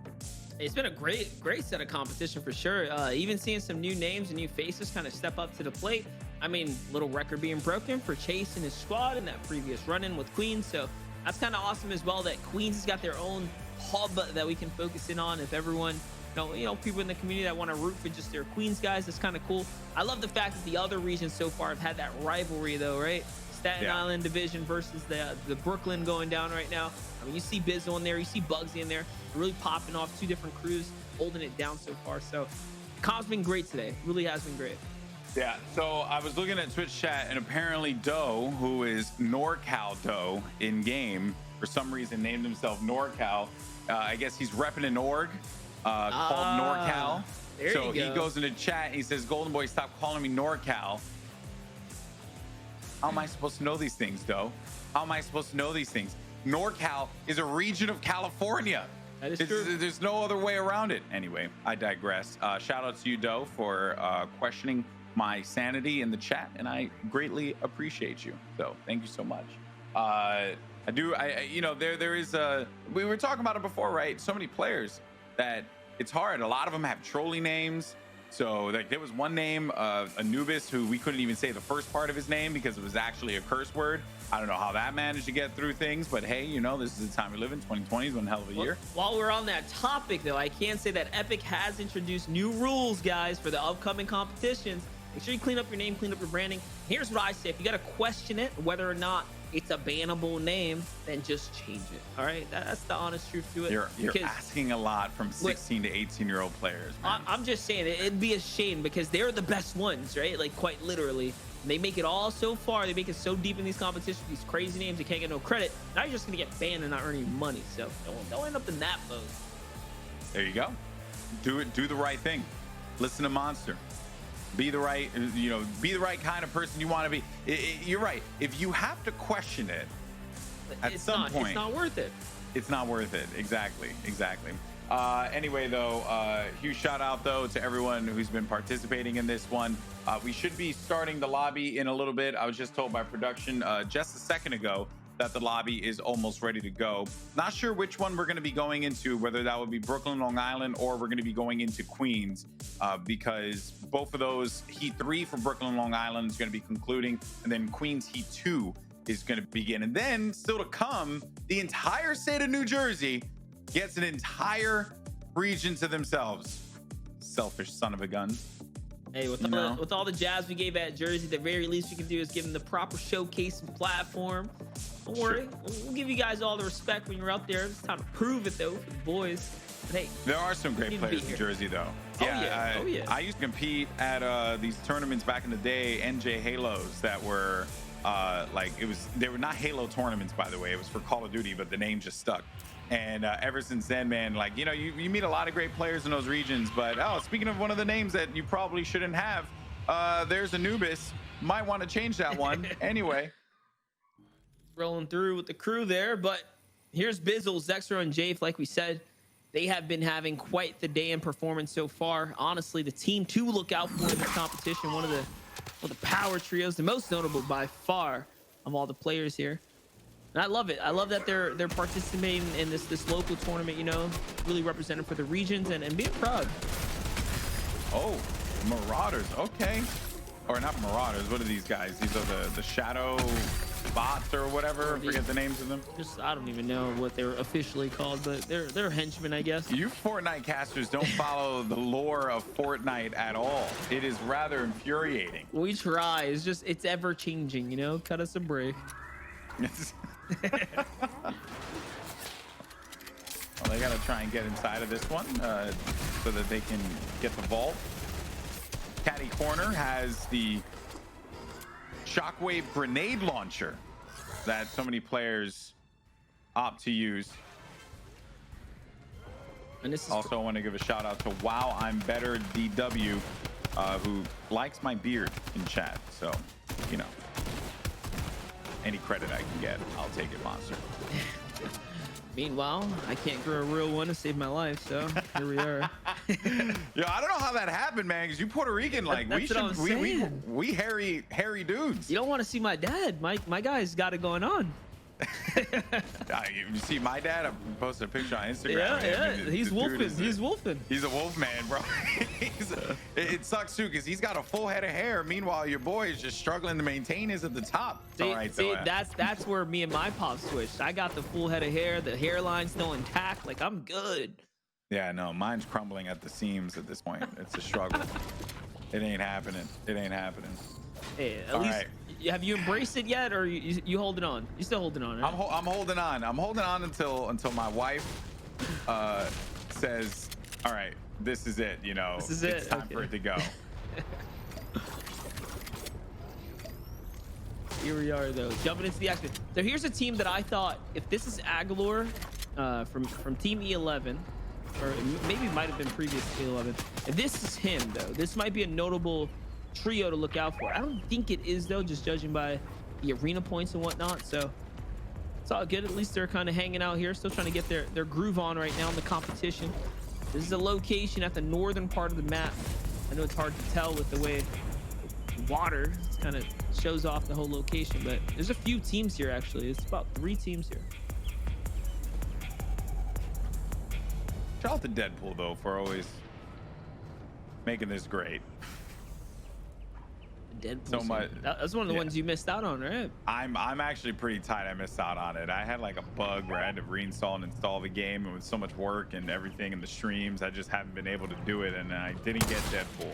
Speaker 2: It's been a great set of competition for sure. Even seeing some new names and new faces kind of step up to the plate. I mean, little record being broken for Chase and his squad in that previous run-in with Queens. So that's kind of awesome as well that Queens has got their own hub that we can focus in on. If everyone, you know, people in the community that want to root for just their Queens guys, it's kind of cool. I love the fact that the other regions so far have had that rivalry though, right? Staten Island division versus the Brooklyn going down right now. I mean, you see Bizzle in there, you see Bugsy in there, really popping off two different crews, holding it down so far. So comp's been great today. It really has been great.
Speaker 1: Yeah, so I was looking at Twitch chat, and apparently Doe, who is NorCal Doe in game, for some reason named himself NorCal. I guess he's repping an org called NorCal. So he goes into chat and he says, "Golden Boy, stop calling me NorCal." How am I supposed to know these things, Doe? How am I supposed to know these things? NorCal is a region of California.
Speaker 2: That is true.
Speaker 1: There's no other way around it. Anyway, I digress. Shout out to you, Doe, for questioning my sanity in the chat, and I greatly appreciate you. So thank you so much. You know, there is we were talking about it before, right? So many players that it's hard. A lot of them have trolley names. So like there was one name, Anubis, who we couldn't even say the first part of his name because it was actually a curse word. I don't know how that managed to get through things, but hey, you know, this is the time we live in. 2020 is one hell of a year.
Speaker 2: While we're on that topic, though, I can say that Epic has introduced new rules, guys, for the upcoming competitions. Make sure you clean up your name, clean up your branding. Here's what I say. If you got to question it, whether or not it's a bannable name, then just change it. All right? That's the honest truth to it.
Speaker 1: You're asking a lot from 16 to 18-year-old players, man.
Speaker 2: I'm just saying, it'd be a shame because they're the best ones, right? Like, quite literally. They make it all so far. They make it so deep in these competitions, these crazy names, they can't get no credit. Now you're just going to get banned and not earning money. So don't end up in that mode.
Speaker 1: There you go. Do the right thing. Listen to Monster. Be the right, be the right kind of person you want to be. You're right. If you have to question it, at some point,
Speaker 2: it's not worth it.
Speaker 1: It's not worth it. Exactly. Anyway, though, huge shout out though to everyone who's been participating in this one. We should be starting the lobby in a little bit. I was just told by production just a second ago that the lobby is almost ready to go. Not sure which one we're going to be going into, whether that would be Brooklyn, Long Island, or we're going to be going into Queens, because both of those, Heat 3 for Brooklyn, Long Island is going to be concluding, and then Queens Heat 2 is going to begin. And then still to come, the entire state of New Jersey gets an entire region to themselves. Selfish son of a gun.
Speaker 2: Hey, with all the jazz we gave at Jersey, the very least we can do is give them the proper showcase and platform. Don't worry, we'll give you guys all the respect when you're out there. It's time to prove it though for the boys. But hey,
Speaker 1: there are some great players in Jersey though.
Speaker 2: Yeah.
Speaker 1: I used to compete at these tournaments back in the day, NJ Halos, that were they were not Halo tournaments, by the way. It was for Call of Duty, but the name just stuck. And ever since then, man, like, you know, you meet a lot of great players in those regions. But speaking of one of the names that you probably shouldn't have, there's Anubis. Might want to change that one. Anyway,
Speaker 2: rolling through with the crew there. But here's Bizzle, Zextro, and Jaith. Like we said, they have been having quite the day in performance so far. Honestly, the team to look out for in this competition, one of the power trios, the most notable by far of all the players here. And I love it. I love that they're participating in this local tournament, you know, really represented for the regions and being proud.
Speaker 1: Oh, Marauders. Okay. Or not Marauders. What are these guys? These are the Shadow bots or whatever. I forget the names of them.
Speaker 2: Just I don't even know what they're officially called, but they're henchmen, I guess.
Speaker 1: You Fortnite casters don't follow the lore of Fortnite at all. It is rather infuriating.
Speaker 2: We try. It's ever changing, you know. Cut us a break.
Speaker 1: Well, they got to try and get inside of this one so that they can get the vault. Caddy Corner has the shockwave grenade launcher that so many players opt to use.
Speaker 2: And this is
Speaker 1: also, I want to give a shout out to Wow I'm Better DW, who likes my beard in chat. So, you know, any credit I can get, I'll take it, Monster.
Speaker 2: Meanwhile, I can't grow a real one to save my life, so here we are.
Speaker 1: Yo, I don't know how that happened, man. Because you Puerto Rican, like we hairy dudes.
Speaker 2: You don't want to see my dad. My guy's got it going on.
Speaker 1: You see my dad? I posted a picture on Instagram.
Speaker 2: Yeah. He's wolfing. He's wolfing.
Speaker 1: He's a wolf man, bro. It sucks too because he's got a full head of hair. Meanwhile, your boy is just struggling to maintain his at the top.
Speaker 2: See, that's where me and my pop switched. I got the full head of hair. The hairline's still intact. Like, I'm good.
Speaker 1: Yeah, no, mine's crumbling at the seams at this point. It's a struggle. It ain't happening. It ain't happening.
Speaker 2: Hey, at least have you embraced it yet, or you holding on? You still holding on? Right?
Speaker 1: I'm holding on. I'm holding on until my wife says, "All right, this is it." You know, it's time for it to go.
Speaker 2: Here we are, though, jumping into the action. So here's a team that I thought, if this is Aguilar from Team E11, or maybe it might have been previous to E11. If this is him, though, this might be a notable trio to look out for. I don't think it is, though, just judging by the arena points and whatnot. So it's all good. At least they're kind of hanging out here, still trying to get their groove on right now in the competition. This is a location at the northern part of the map. I know it's hard to tell with the way the water kind of shows off the whole location, but there's a few teams here. Actually, it's about 3 teams here.
Speaker 1: Shout out to Deadpool though for always making this great.
Speaker 2: Deadpool
Speaker 1: so much.
Speaker 2: That's one of the ones you missed out on, right?
Speaker 1: I'm actually pretty tight. I missed out on it. I had like a bug where I had to reinstall and install the game, and with so much work and everything in the streams, I just haven't been able to do it, and I didn't get Deadpool.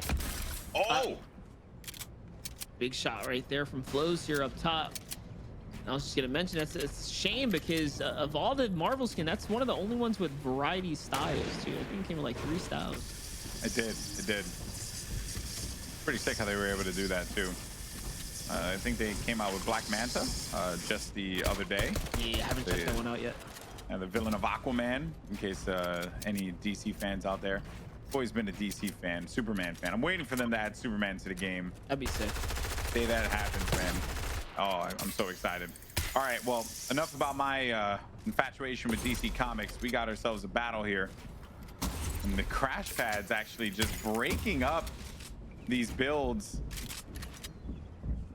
Speaker 1: Oh,
Speaker 2: big shot right there from Flows here up top. I was just gonna mention it's a shame because of all the Marvel skin, that's one of the only ones with variety styles too. I think it came with like 3 styles.
Speaker 1: It did. Pretty sick how they were able to do that too. I think they came out with Black Manta just the other day.
Speaker 2: Yeah, I haven't checked that one out yet.
Speaker 1: And the villain of Aquaman, in case any DC fans out there. I've always been a DC fan, Superman fan. I'm waiting for them to add Superman to the game.
Speaker 2: That'd be sick.
Speaker 1: Day that happens, man. Oh, I'm so excited. All right, well, enough about my infatuation with DC Comics. We got ourselves a battle here. And the crash pads actually just breaking up these builds.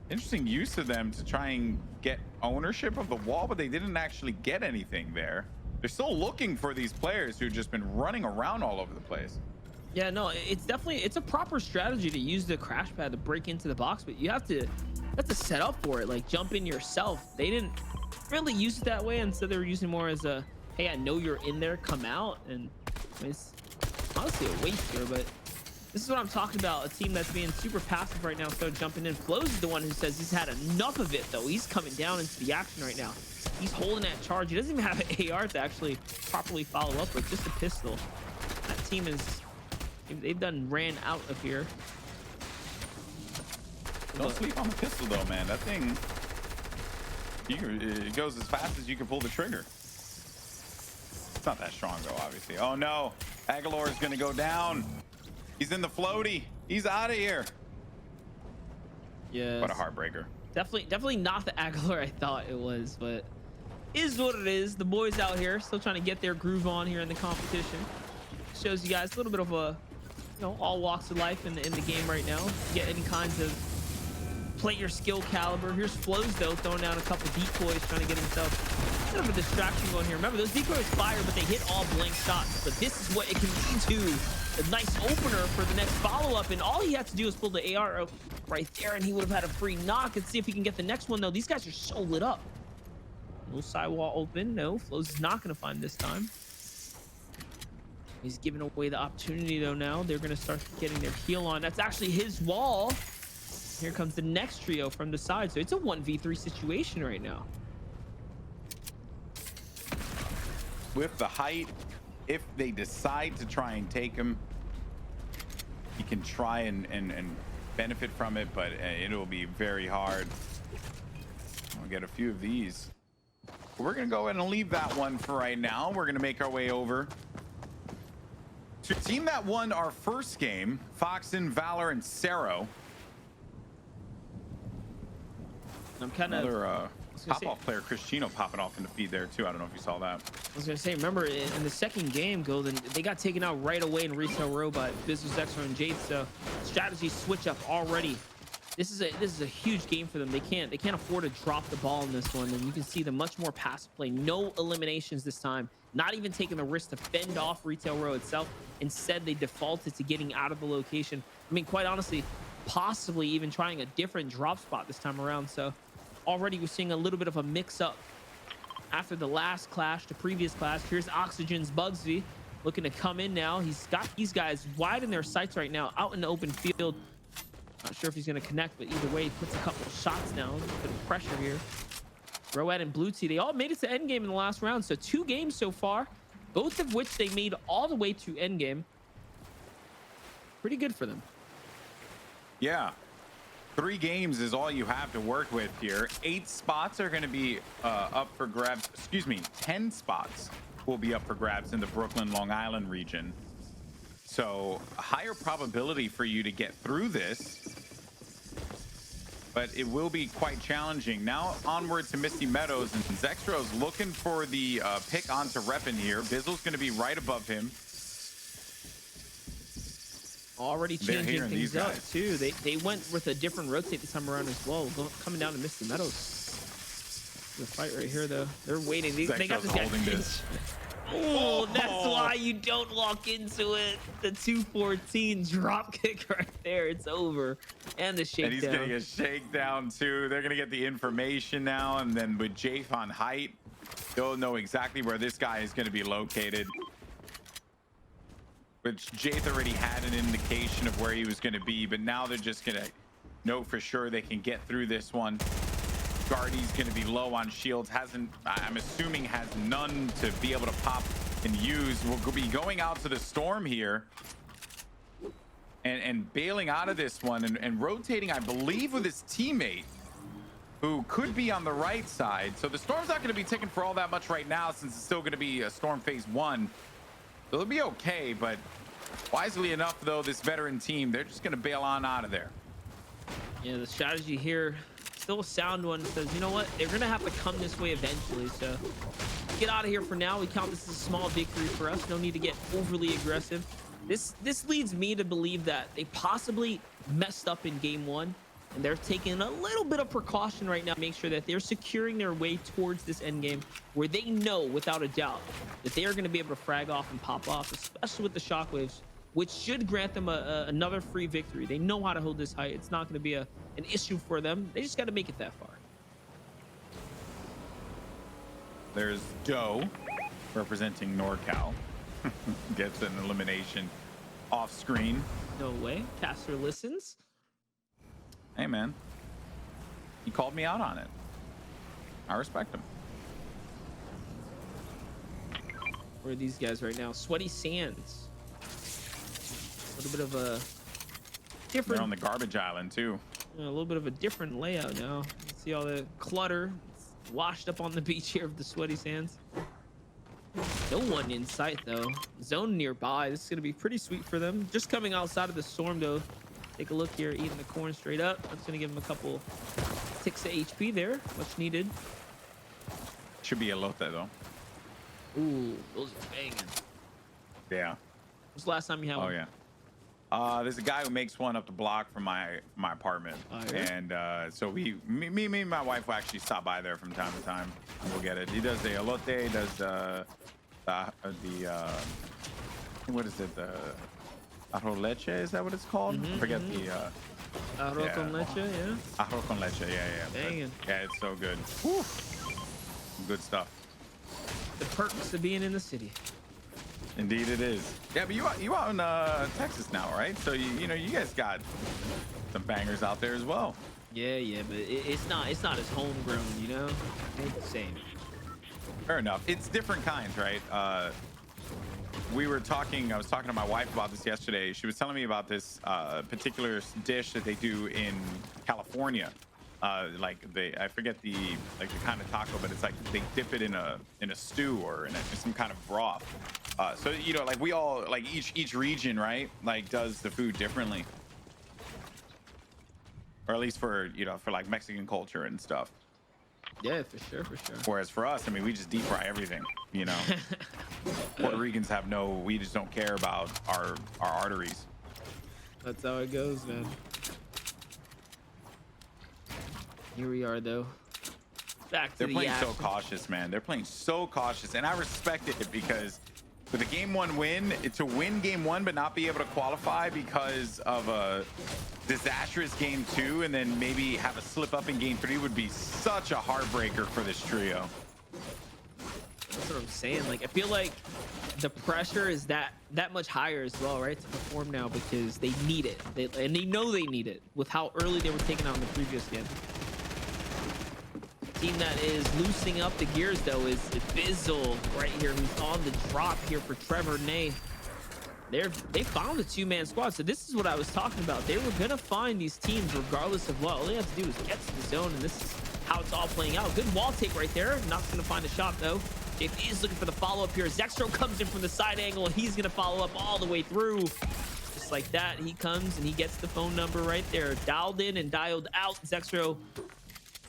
Speaker 1: Interesting use of them to try and get ownership of the wall, but they didn't actually get anything there. They're still looking for these players who've just been running around all over the place.
Speaker 2: Yeah, no, it's a proper strategy to use the crash pad to break into the box, but you have to set up for it, like jump in yourself. They didn't really use it that way. Instead they were using more as a, hey, I know you're in there, come out. And it's honestly a waste here, but this is what I'm talking about. A team that's being super passive right now, started jumping in. Flows is the one who says he's had enough of it, though. He's coming down into the action right now. He's holding that charge. He doesn't even have an AR to actually properly follow up with, just a pistol. That team they've ran out of here.
Speaker 1: Don't sleep on the pistol though, man. That thing, it goes as fast as you can pull the trigger. It's not that strong though, obviously. Oh no, Aguilar is gonna go down. He's in the floaty. He's out of here.
Speaker 2: Yeah.
Speaker 1: What a heartbreaker.
Speaker 2: Definitely not the Aguilar I thought it was, but is what it is. The boys out here still trying to get their groove on here in the competition. Shows you guys a little bit of a, all walks of life in the game right now. Get any kinds of play your skill caliber. Here's Flows though, throwing down a couple decoys, trying to get himself a bit of a distraction going here. Remember, those decoys fire, but they hit all blank shots. But this is what it can lead to a nice opener for the next follow-up, and all he had to do is pull the AR out right there, and he would have had a free knock. Let's see if he can get the next one, though. These guys are so lit up. No sidewall open. No, Flows is not going to find this time. He's giving away the opportunity, though. Now they're going to start getting their heal on. That's actually his wall. Here comes the next trio from the side. So it's a 1v3 situation right now.
Speaker 1: With the height, if they decide to try and take him, he can try and benefit from it, but it'll be very hard. We'll get a few of these. We're going to go ahead and leave that one for right now. We're going to make our way over to the team that won our first game, Foxen, Valor, and Cero.
Speaker 2: I'm kind of
Speaker 1: another pop-off player, Cristiano, popping off in the feed there too. I don't know if you saw that.
Speaker 2: I was gonna say, remember in the second game, Golden, they got taken out right away in retail row by Business Extra and Jade. So strategy switch up already. This is a huge game for them. They can't afford to drop the ball in this one. And you can see the much more passive play. No eliminations this time. Not even taking the risk to fend off retail row itself. Instead, they defaulted to getting out of the location. I mean, quite honestly, possibly even trying a different drop spot this time around. So already we're seeing a little bit of a mix-up after the last clash, the previous clash. Here's Oxygen's Bugsy looking to come in now. He's got these guys wide in their sights right now, out in the open field. Not sure if he's going to connect, but either way, he puts a couple of shots down. A bit of pressure here. Road and Blue Tea, they all made it to endgame in the last round. So 2 games so far, both of which they made all the way to endgame. Pretty good for them.
Speaker 1: Yeah. 3 games is all you have to work with here. 8 spots are going to be up for grabs. Excuse me, 10 spots will be up for grabs in the Brooklyn, Long Island region. So a higher probability for you to get through this, but it will be quite challenging. Now onward to Misty Meadows, and Zextro's looking for the pick onto Reppin here. Bizzle's going to be right above him.
Speaker 2: Already changing things up too. They went with a different rotate this time around as well. Coming down to Misty Meadows. The fight right here though. They're waiting. They got this guy. Oh, that's why you don't walk into it. The 214 drop kick right there. It's over. And the shakedown. And
Speaker 1: he's getting a shakedown too. They're gonna get the information now, and then with Jafe on height, they'll know exactly where this guy is gonna be located. Which Jaith already had an indication of where he was going to be, but now they're just going to know for sure they can get through this one. Guardy's going to be low on shields. I'm assuming has none to be able to pop and use. We'll be going out to the storm here and bailing out of this one and rotating, I believe, with his teammate who could be on the right side. So the storm's not going to be ticking for all that much right now, since it's still going to be a storm phase 1. So it'll be okay, but wisely enough, though, this veteran team, they're just going to bail on out of there.
Speaker 2: Yeah, the strategy here, still a sound one, says, you know what? They're going to have to come this way eventually. So get out of here for now. We count this as a small victory for us. No need to get overly aggressive. This leads me to believe that they possibly messed up in game 1. And they're taking a little bit of precaution right now to make sure that they're securing their way towards this end game, where they know without a doubt that they are going to be able to frag off and pop off, especially with the shockwaves, which should grant them another free victory. They know how to hold this height. It's not going to be an issue for them. They just got to make it that far.
Speaker 1: There's Doe representing NorCal. Gets an elimination off screen.
Speaker 2: No way. Caster listens.
Speaker 1: Hey, man. He called me out on it. I respect him.
Speaker 2: Where are these guys right now? Sweaty Sands. A little bit of a different...
Speaker 1: They're on the garbage island, too.
Speaker 2: A little bit of a different layout now. You see all the clutter washed up on the beach here of the Sweaty Sands. No one in sight, though. Zone nearby. This is going to be pretty sweet for them. Just coming outside of the storm, though. Take a look here, eating the corn straight up. That's going to give him a couple ticks of HP there. Much needed.
Speaker 1: Should be a Lotte, though.
Speaker 2: Ooh, those are banging.
Speaker 1: Yeah.
Speaker 2: When's the last time you had one?
Speaker 1: Oh, yeah. There's a guy who makes one up the block from my apartment. Oh, yeah? And so me and my wife will actually stop by there from time to time. And we'll get it. He does the elote, does what is it? Arroz leche, is that what it's called? I forget the
Speaker 2: Arroz con leche, yeah.
Speaker 1: arroz con leche. Yeah.
Speaker 2: Banging.
Speaker 1: Yeah, it's so good. Whew. Good stuff.
Speaker 2: The perks of being in the city.
Speaker 1: Indeed, it is. Yeah, but you out in Texas now, right? So you know you guys got some bangers out there as well.
Speaker 2: Yeah, but it's not as homegrown, you know. Ain't the same.
Speaker 1: Fair enough. It's different kinds, right? I was talking to my wife about this yesterday. She was telling me about this particular dish that they do in California. I forget the kind of taco, but it's like they dip it in a stew or in some kind of broth. So you know, like we all like each region, right? Like does the food differently, or at least for like Mexican culture and stuff.
Speaker 2: Yeah, for sure.
Speaker 1: Whereas for us, I mean, we just deep fry everything, you know. Puerto Ricans we just don't care about our arteries.
Speaker 2: That's how it goes, man. Here we are, though. Back to
Speaker 1: They're
Speaker 2: the
Speaker 1: playing
Speaker 2: action.
Speaker 1: so cautious, man. They're playing so cautious, and I respect it because with a game one win, to win game one but not be able to qualify because of a disastrous game two, and then maybe have a slip up in game three would be such a heartbreaker for this trio.
Speaker 2: That's what I'm saying. Like, I feel like the pressure is that much higher as well, right, to perform now because they need it. And they know they need it with how early they were taken out in the previous game. Team that is loosening up the gears though is Bizzle right here, who's on the drop here for Trevor Nay. They found a two-man squad, so this is what I was talking about. They were gonna find these teams regardless of what. All they have to do is get to the zone, and this is how it's all playing out. Good wall take right there. Not gonna find a shot though. JP is looking for the follow-up here. Zextro comes in from the side angle, and he's gonna follow up all the way through. Just like that, he comes and he gets the phone number right there. Dialed in and dialed out. Zextro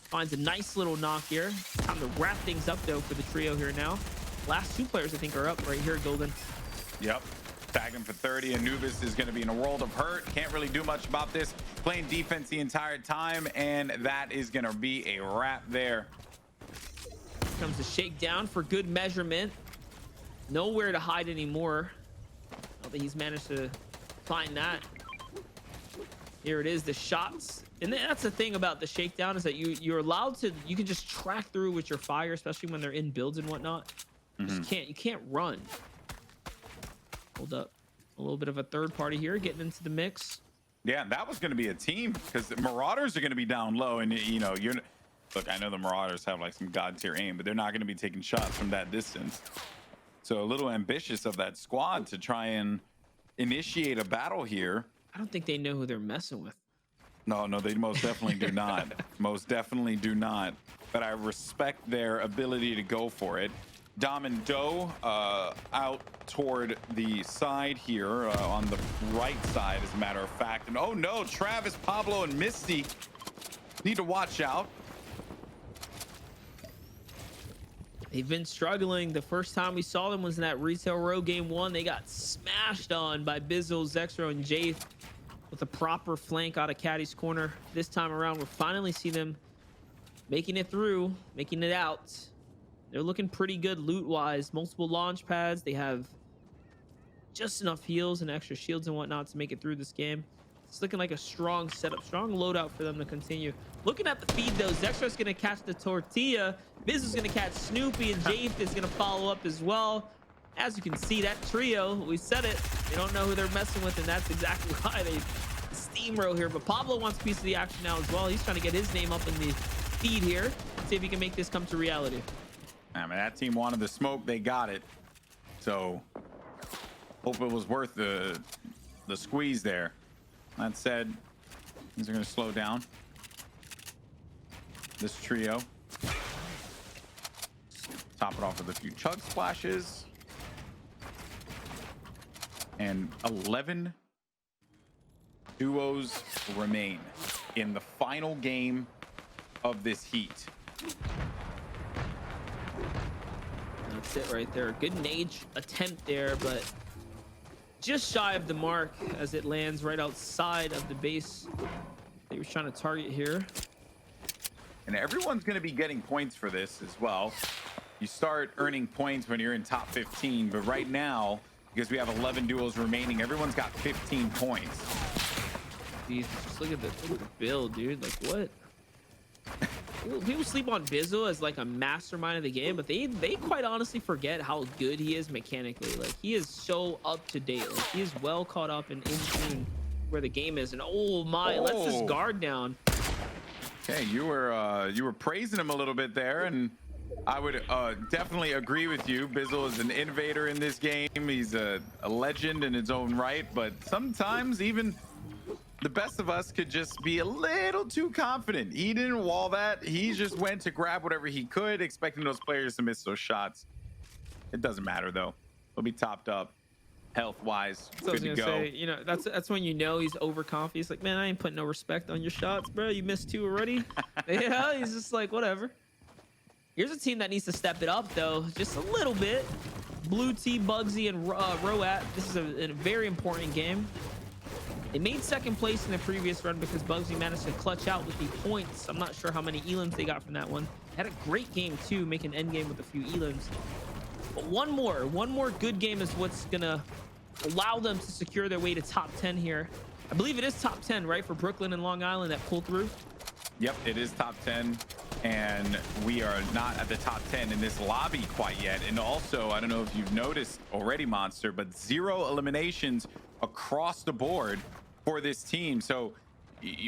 Speaker 2: finds a nice little knock here. Time to wrap things up though for the trio here now. Last two players I think are up right here, Golden.
Speaker 1: Yep. Tag him for 30. Anubis is going to be in a world of hurt. Can't really do much about this. Playing defense the entire time, and that is going to be a wrap there.
Speaker 2: Comes the shakedown for good measurement. Nowhere to hide anymore. Now that he's managed to find that. Here it is, the shots. And that's the thing about the shakedown is that you're allowed to, you can just track through with your fire, especially when they're in builds and whatnot. You can't run. Hold up. A little bit of a third party here getting into the mix.
Speaker 1: Yeah, that was going to be a team because the Marauders are going to be down low, and you know, look, I know the Marauders have like some god tier aim, but they're not going to be taking shots from that distance. So a little ambitious of that squad to try and initiate a battle here.
Speaker 2: I don't think they know who they're messing with.
Speaker 1: No, they most definitely do not. Most definitely do not. But I respect their ability to go for it. Dom and Doe out toward the side here on the right side, as a matter of fact. And oh no, Travis, Pablo, and Misty need to watch out.
Speaker 2: They've been struggling. The first time we saw them was in that Retail Row game one. They got smashed on by Bizzle, Zextro, and Jaith with a proper flank out of Caddy's corner. This time around, we'll finally see them making it through, making it out. They're looking pretty good loot-wise. Multiple launch pads. They have just enough heals and extra shields and whatnot to make it through this game. It's looking like a strong setup, strong loadout for them to continue. Looking at the feed, though, Zextra's going to catch the tortilla. Biz is going to catch Snoopy, and Jaith is going to follow up as well. As you can see, that trio, we said it, they don't know who they're messing with, and that's exactly why they steamroll here. But Pablo wants a piece of the action now as well. He's trying to get his name up in the feed here. See if he can make this come to reality.
Speaker 1: I mean, that team wanted the smoke. They got it. So hope it was worth the squeeze there. That said, these are going to slow down this trio. Top it off with a few chug splashes. And 11 duos remain in the final game of this heat.
Speaker 2: That's it right there. Good nade attempt there, but just shy of the mark as it lands right outside of the base they were trying to target here.
Speaker 1: And everyone's going to be getting points for this as well. You start earning points when you're in top 15, but right now because we have 11 duels remaining. Everyone's got 15 points.
Speaker 2: Jesus, just look at the build, dude. Like, what? People sleep on Bizzle as like a mastermind of the game, but they quite honestly forget how good he is mechanically. Like, he is so up to date. Like, he is well caught up and in tune where the game is. And oh my, lets his guard down.
Speaker 1: Okay, you were praising him a little bit there, and I would definitely agree with you. Bizzle is an innovator in this game. He's a legend in his own right, but sometimes even the best of us could just be a little too confident. He didn't wall that. He just went to grab whatever he could, expecting those players to miss those shots. It doesn't matter though. He'll be topped up health-wise.
Speaker 2: So
Speaker 1: Good to go.
Speaker 2: say, you know, that's when you know he's overconfident. He's like, man, I ain't putting no respect on your shots, bro. You missed 2 already. Yeah, he's just like, whatever. Here's a team that needs to step it up though, just a little bit. Blue T, Bugsy, and Roat. This is a very important game. They made second place in the previous run because Bugsy managed to clutch out with the points. I'm not sure how many elims they got from that one. Had a great game too, making end game with a few elims. But one more good game is what's gonna allow them to secure their way to top 10 here. I believe it is top 10, right, for Brooklyn and Long Island that pulled through.
Speaker 1: Yep, it is top 10, and we are not at the top 10 in this lobby quite yet. And also, I don't know if you've noticed already, Monster, but 0 eliminations across the board for this team. So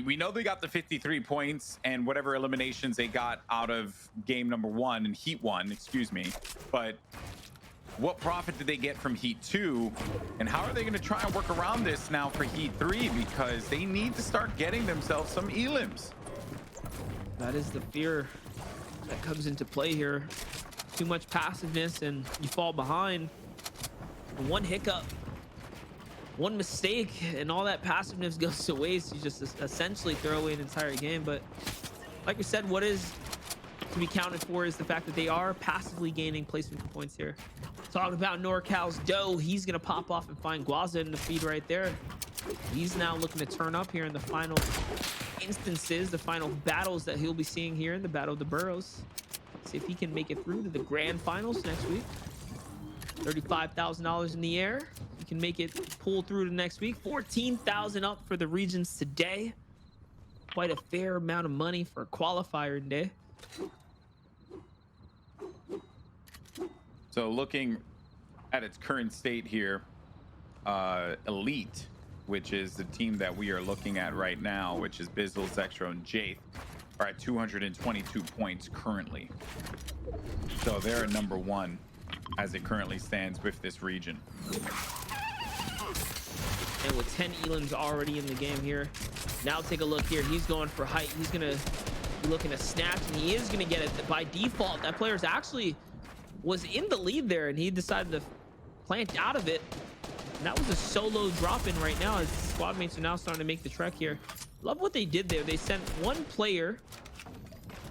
Speaker 1: we know they got the 53 points and whatever eliminations they got out of game number 1 and Heat 1, excuse me. But what profit did they get from Heat 2? And how are they going to try and work around this now for Heat 3? Because they need to start getting themselves some elims.
Speaker 2: That is the fear that comes into play here. Too much passiveness and you fall behind. One hiccup, one mistake, and all that passiveness goes to waste. You just essentially throw away an entire game. But like we said, what is to be counted for is the fact that they are passively gaining placement points here. Talking about NorCal's Doe, he's gonna pop off and find Guaza in the feed right there. He's now looking to turn up here in the final instances, the final battles that he'll be seeing here in the Battle of the Boroughs. See if he can make it through to the grand finals next week. $35,000 in the air. You can make it pull through to next week. 14,000 up for the regions today. Quite a fair amount of money for a qualifier today.
Speaker 1: So looking at its current state here, Elite, which is the team that we are looking at right now, which is Bizzle, Zextro, and Jaith, are at 222 points currently. So they're at number 1 as it currently stands with this region.
Speaker 2: And with 10 elims already in the game here. Now take a look here. He's going for height. He's going to be looking to snatch, and he is going to get it by default. That player's actually was in the lead there, and he decided to plant out of it. And that was a solo drop-in right now as squad mates are now starting to make the trek here. Love what they did there. They sent one player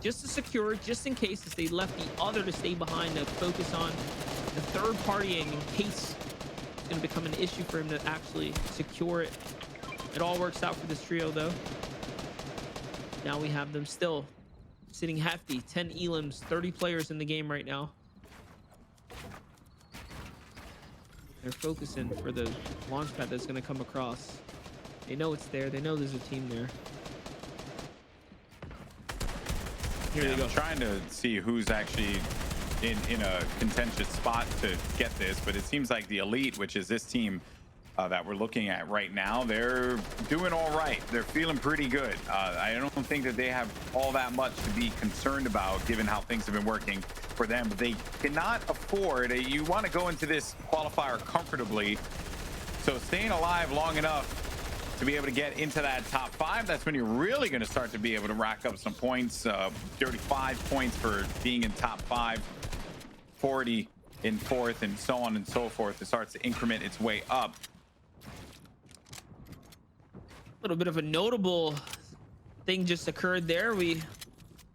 Speaker 2: just to secure it, just in case, as they left the other to stay behind to focus on the third partying in case it's going to become an issue for him to actually secure it. It all works out for this trio, though. Now we have them still sitting hefty. 10 elims, 30 players in the game right now. They're focusing for the launch pad that's going to come across. They know it's there. They know there's a team there. Here they go.
Speaker 1: I'm trying to see who's actually in a contentious spot to get this, but it seems like the Elite, which is this team that we're looking at right now, they're doing all right. They're feeling pretty good. I don't think that they have all that much to be concerned about given how things have been working for them, but they cannot afford you want to go into this qualifier comfortably, so staying alive long enough to be able to get into that top 5, that's when you're really going to start to be able to rack up some points. 35 points for being in top 5, 40 in 4th, and so on and so forth. It starts to increment its way up.
Speaker 2: A little bit of a notable thing just occurred there. We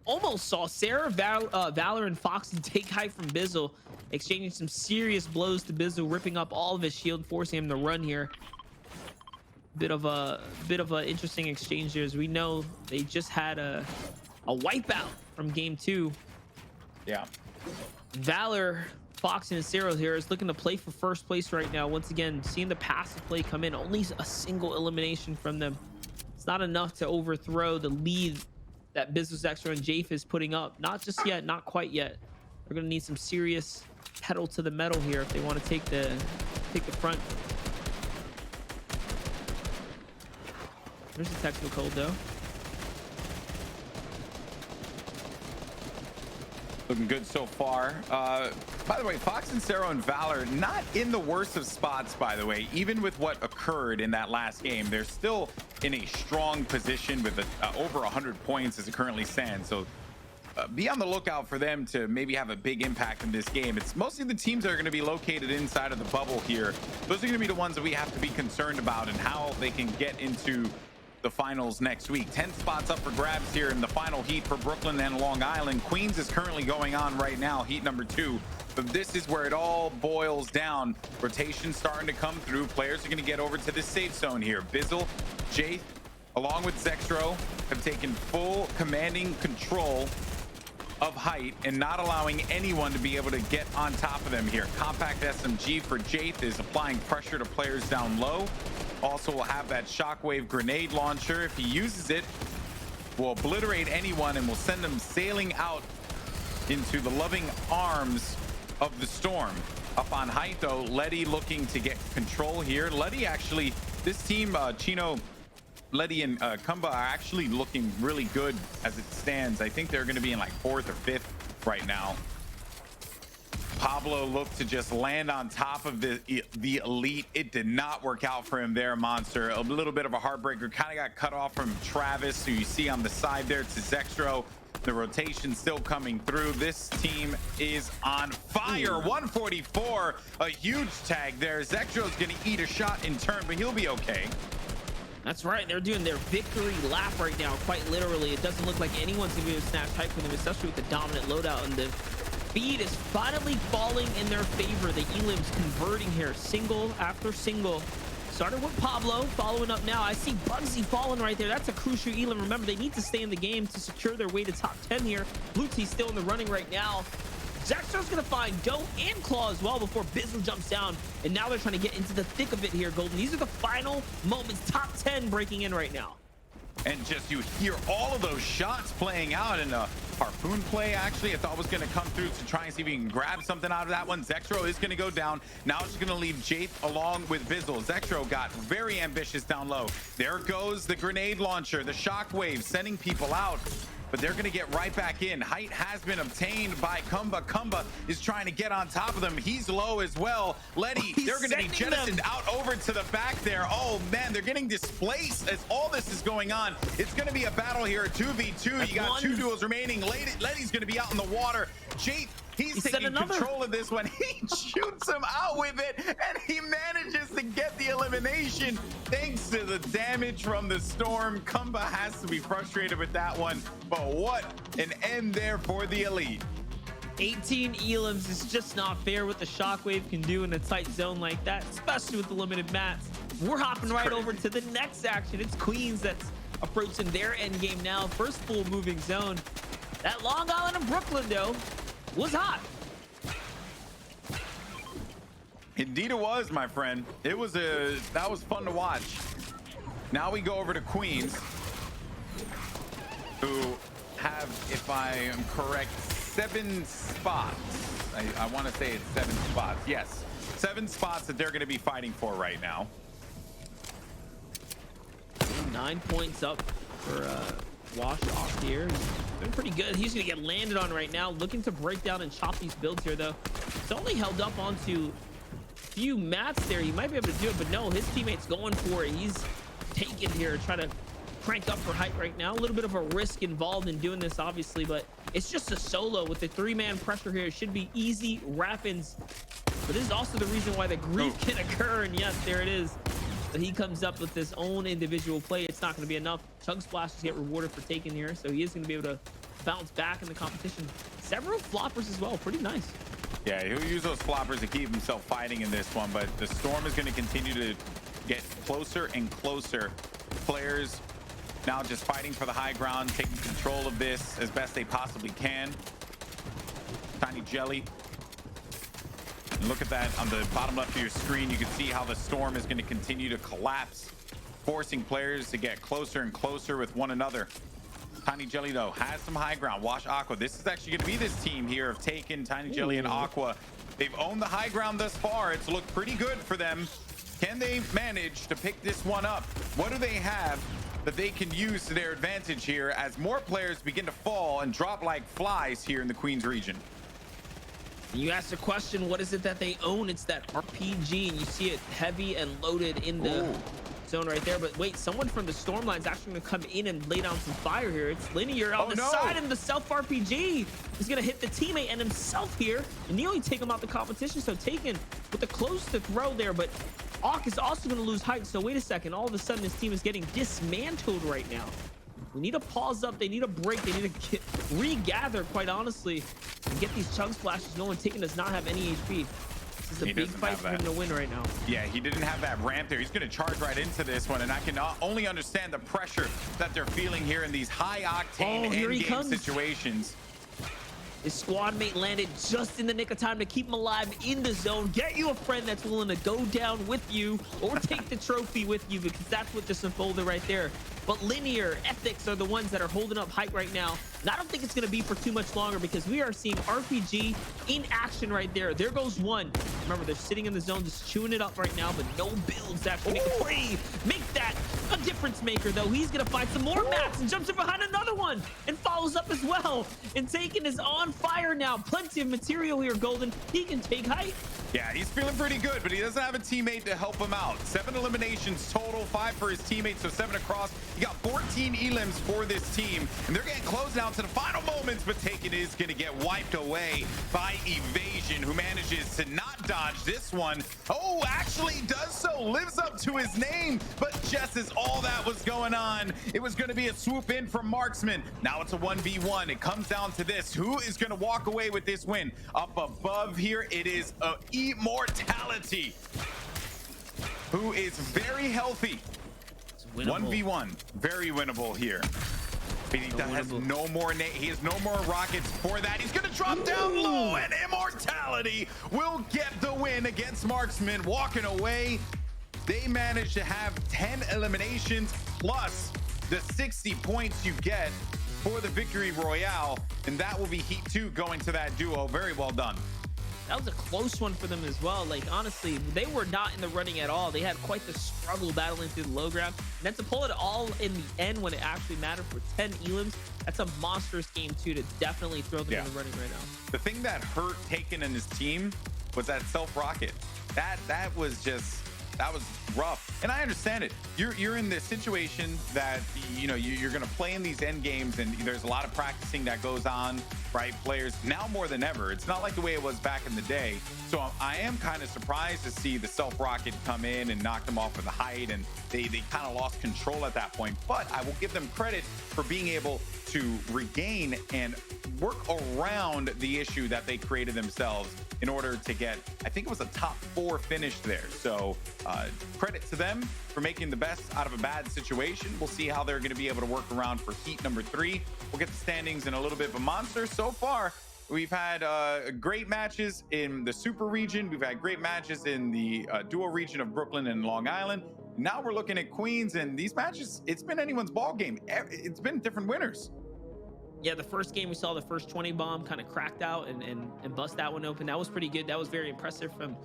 Speaker 2: almost saw Sarah, Valor, and Foxy take height from Bizzle, exchanging some serious blows to Bizzle, ripping up all of his shield, forcing him to run here. Bit of a interesting exchange here, as we know they just had a wipeout from game 2.
Speaker 1: Yeah.
Speaker 2: Valor Fox and Cero here is looking to play for first place right now. Once again, seeing the passive play come in, only a single elimination from them. It's not enough to overthrow the lead that Business Extra and Jafe is putting up. Not just yet, not quite yet. They're gonna need some serious pedal to the metal here if they want to take the front. There's a technical though.
Speaker 1: Looking good so far. By the way, Fox and Cero and Valor not in the worst of spots, by the way. Even with what occurred in that last game, they're still in a strong position with over 100 points as it currently stands. So be on the lookout for them to maybe have a big impact in this game. It's mostly the teams that are going to be located inside of the bubble here. Those are going to be the ones that we have to be concerned about and how they can get into the finals next week. 10 spots up for grabs here in the final heat for Brooklyn and Long Island. Queens is currently going on right now, heat number 2. But this is where it all boils down. Rotation starting to come through. Players are going to get over to the safe zone here. Bizzle, Jace, along with Zextro, have taken full commanding control of height and not allowing anyone to be able to get on top of them here. Compact SMG for Jace is applying pressure to players down low. Also will have that shockwave grenade launcher. If he uses it, will obliterate anyone and will send them sailing out into the loving arms of the storm. Up on height though, Letty looking to get control here. Letty actually, this team, Chino, Letty and Kumba are actually looking really good as it stands. I think they're going to be in like 4th or 5th right now. Pablo looked to just land on top of the elite. It did not work out for him there, Monster. A little bit of a heartbreaker. Kind of got cut off from Travis, who you see on the side there, to Zextro. The rotation still coming through. This team is on fire. 144, a huge tag there. Zextro's going to eat a shot in turn, but he'll be okay.
Speaker 2: That's right. They're doing their victory lap right now, quite literally. It doesn't look like anyone's going to be able to snatch height from them, especially with the dominant loadout, and the speed is finally falling in their favor. The Elim's converting here, single after single. Started with Pablo, following up now. I see Bugsy falling right there. That's a crucial Elim. Remember, they need to stay in the game to secure their way to top 10 here. Blue Team's still in the running right now. Zextro's gonna find Doe and Claw as well before Bizzle jumps down, and now they're trying to get into the thick of it here, Golden. These are the final moments. Top 10 breaking in right now.
Speaker 1: And just you hear all of those shots playing out, and a harpoon play actually I thought was going to come through to try and see if he can grab something out of that one. Zextro is going to go down. Now it's going to leave Jace along with Bizzle. Zextro got very ambitious down low. There goes the grenade launcher, the shockwave, sending people out. But they're going to get right back in. Height has been obtained by Kumba. Kumba is trying to get on top of them. He's low as well. Letty, they're going to be jettisoned out over to the back there. Oh, man, they're getting displaced as all this is going on. It's going to be a battle here, 2v2. You got 2 duels remaining. Letty's going to be out in the water. Jake, he's taking control of this one. He shoots him out with it, and he manages to get the elimination thanks to the damage from the storm. Kumba has to be frustrated with that one, but what an end there for the elite.
Speaker 2: 18 Elims is just not fair what the shockwave can do in a tight zone like that, especially with the limited mats. We're hopping right over to the next action. It's Queens that's approaching their end game now. First full moving zone. That Long Island and Brooklyn though was hot.
Speaker 1: Indeed it was, my friend. That was fun to watch. Now we go over to Queens, who have, if I am correct, 7 spots. I want to say it's 7 spots. Yes, 7 spots that they're going to be fighting for right now.
Speaker 2: 9 points up for Wash off here. He's doing pretty good. He's gonna get landed on right now, looking to break down and chop these builds here though. It's only held up onto a few mats there. He might be able to do it, but no, his teammate's going for it. He's taken here, trying to crank up for height right now. A little bit of a risk involved in doing this, obviously, but it's just a solo with the 3-man pressure here. It should be easy wrappings, but this is also the reason why the grief can occur. And yes, there it is. But he comes up with his own individual play. It's not going to be enough. Chug splashes get rewarded for taking here, so he is going to be able to bounce back in the competition. Several floppers as well. Pretty nice.
Speaker 1: Yeah, he'll use those floppers to keep himself fighting in this one, but the storm is going to continue to get closer and closer. Players now just fighting for the high ground, taking control of this as best they possibly can. Tiny Jelly And look at that on the bottom left of your screen. You can see how the storm is going to continue to collapse, forcing players to get closer and closer with one another. Tiny Jelly, though, has some high ground. Watch Aqua. This is actually going to be this team here of Taken, Tiny Jelly, and Aqua. They've owned the high ground thus far. It's looked pretty good for them. Can they manage to pick this one up? What do they have that they can use to their advantage here as more players begin to fall and drop like flies here in the Queens region?
Speaker 2: You asked the question, what is it that they own? It's that RPG, and you see it heavy and loaded in the zone right there. But wait, someone from the Stormline is actually going to come in and lay down some fire here. It's Linear on the side, and the self RPG is going to hit the teammate and himself here, and nearly take him out the competition. So Taken with the close to throw there, but Auk is also going to lose height. So wait a second, all of a sudden this team is getting dismantled right now. We need to pause up. They need a break. They need to regather, quite honestly, and get these chug splashes going. Taken does not have any HP. This is a big fight for him to win right now.
Speaker 1: Yeah, he didn't have that ramp there. He's going to charge right into this one, and I can only understand the pressure that they're feeling here in these high-octane endgame situations.
Speaker 2: His squad mate landed just in the nick of time to keep him alive in the zone. Get you a friend that's willing to go down with you or take the trophy with you, because that's what just unfolded right there. But Linear, Ethics are the ones that are holding up hype right now. And I don't think it's going to be for too much longer, because we are seeing RPG in action right there. There goes one. Remember, they're sitting in the zone just chewing it up right now, but no builds actually make a play. Make that a difference maker, though. He's going to find some more mats and jumps in behind another one and follows up as well. And Taken is on fire now. Plenty of material here, Golden. He can take height.
Speaker 1: Yeah, he's feeling pretty good, but he doesn't have a teammate to help him out. 7 eliminations total, 5 for his teammates, so 7 across. He got 14 elims for this team, and they're getting close down to the final moments, but Taken is going to get wiped away by Evasion, who manages to not dodge this one. Oh, actually does so, lives up to his name, but just as all that was going on, it was going to be a swoop in from Marksman. Now it's a 1v1. It comes down to this. Who is going to walk away with this win? Up above here, it is Immortality, who is very healthy. 1v1, very winnable here. But he has no more. He has no more rockets for that. He's gonna drop down low, and Immortality will get the win against Marksman. Walking away, they managed to have 10 eliminations plus the 60 points you get for the victory royale, and that will be Heat 2 going to that duo. Very well done.
Speaker 2: That was a close one for them as well. Like, honestly, they were not in the running at all. They had quite the struggle battling through the low ground. And then to pull it all in the end when it actually mattered for 10 elims, that's a monstrous game, too, to definitely throw them in the running right now.
Speaker 1: The thing that hurt Taken and his team was that self-rocket. That was rough, and I understand it. You're in this situation that you're going to play in these end games, and there's a lot of practicing that goes on, right? Players now more than ever. It's not like the way it was back in the day. So I am kind of surprised to see the self rocket come in and knock them off with the height, and they kind of lost control at that point. But I will give them credit for being able to regain and work around the issue that they created themselves in order to get, I think it was a top 4 finish there. So credit to them for making the best out of a bad situation. We'll see how they're going to be able to work around for Heat number 3. We'll get the standings in a little bit, but Monster, so far, we've had great matches in the Super region. We've had great matches in the duo region of Brooklyn and Long Island. Now we're looking at Queens, and these matches, it's been anyone's ball game. It's been different winners.
Speaker 2: Yeah, the first game we saw the first 20 bomb kind of cracked out and bust that one open. That was pretty good. That was very impressive from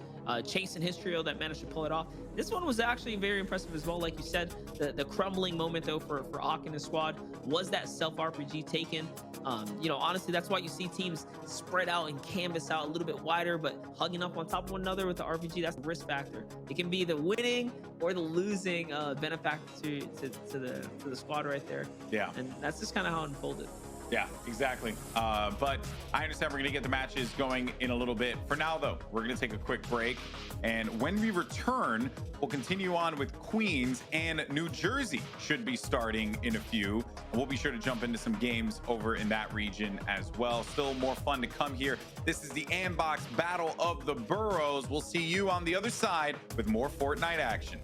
Speaker 2: Chase and his trio that managed to pull it off. This one was actually very impressive as well. Like you said, the crumbling moment though for Auk and his squad was that self RPG Taken. Honestly, that's why you see teams spread out and canvas out a little bit wider, but hugging up on top of one another with the RPG, that's the risk factor. It can be the winning or the losing benefactor to the squad right there. Yeah, and that's just kind of how it unfolded.
Speaker 1: Yeah, exactly. But I understand we're going to get the matches going in a little bit. For now, though, we're going to take a quick break. And when we return, we'll continue on with Queens, and New Jersey should be starting in a few. And we'll be sure to jump into some games over in that region as well. Still more fun to come here. This is the Andbox Battle of the Boroughs. We'll see you on the other side with more Fortnite action.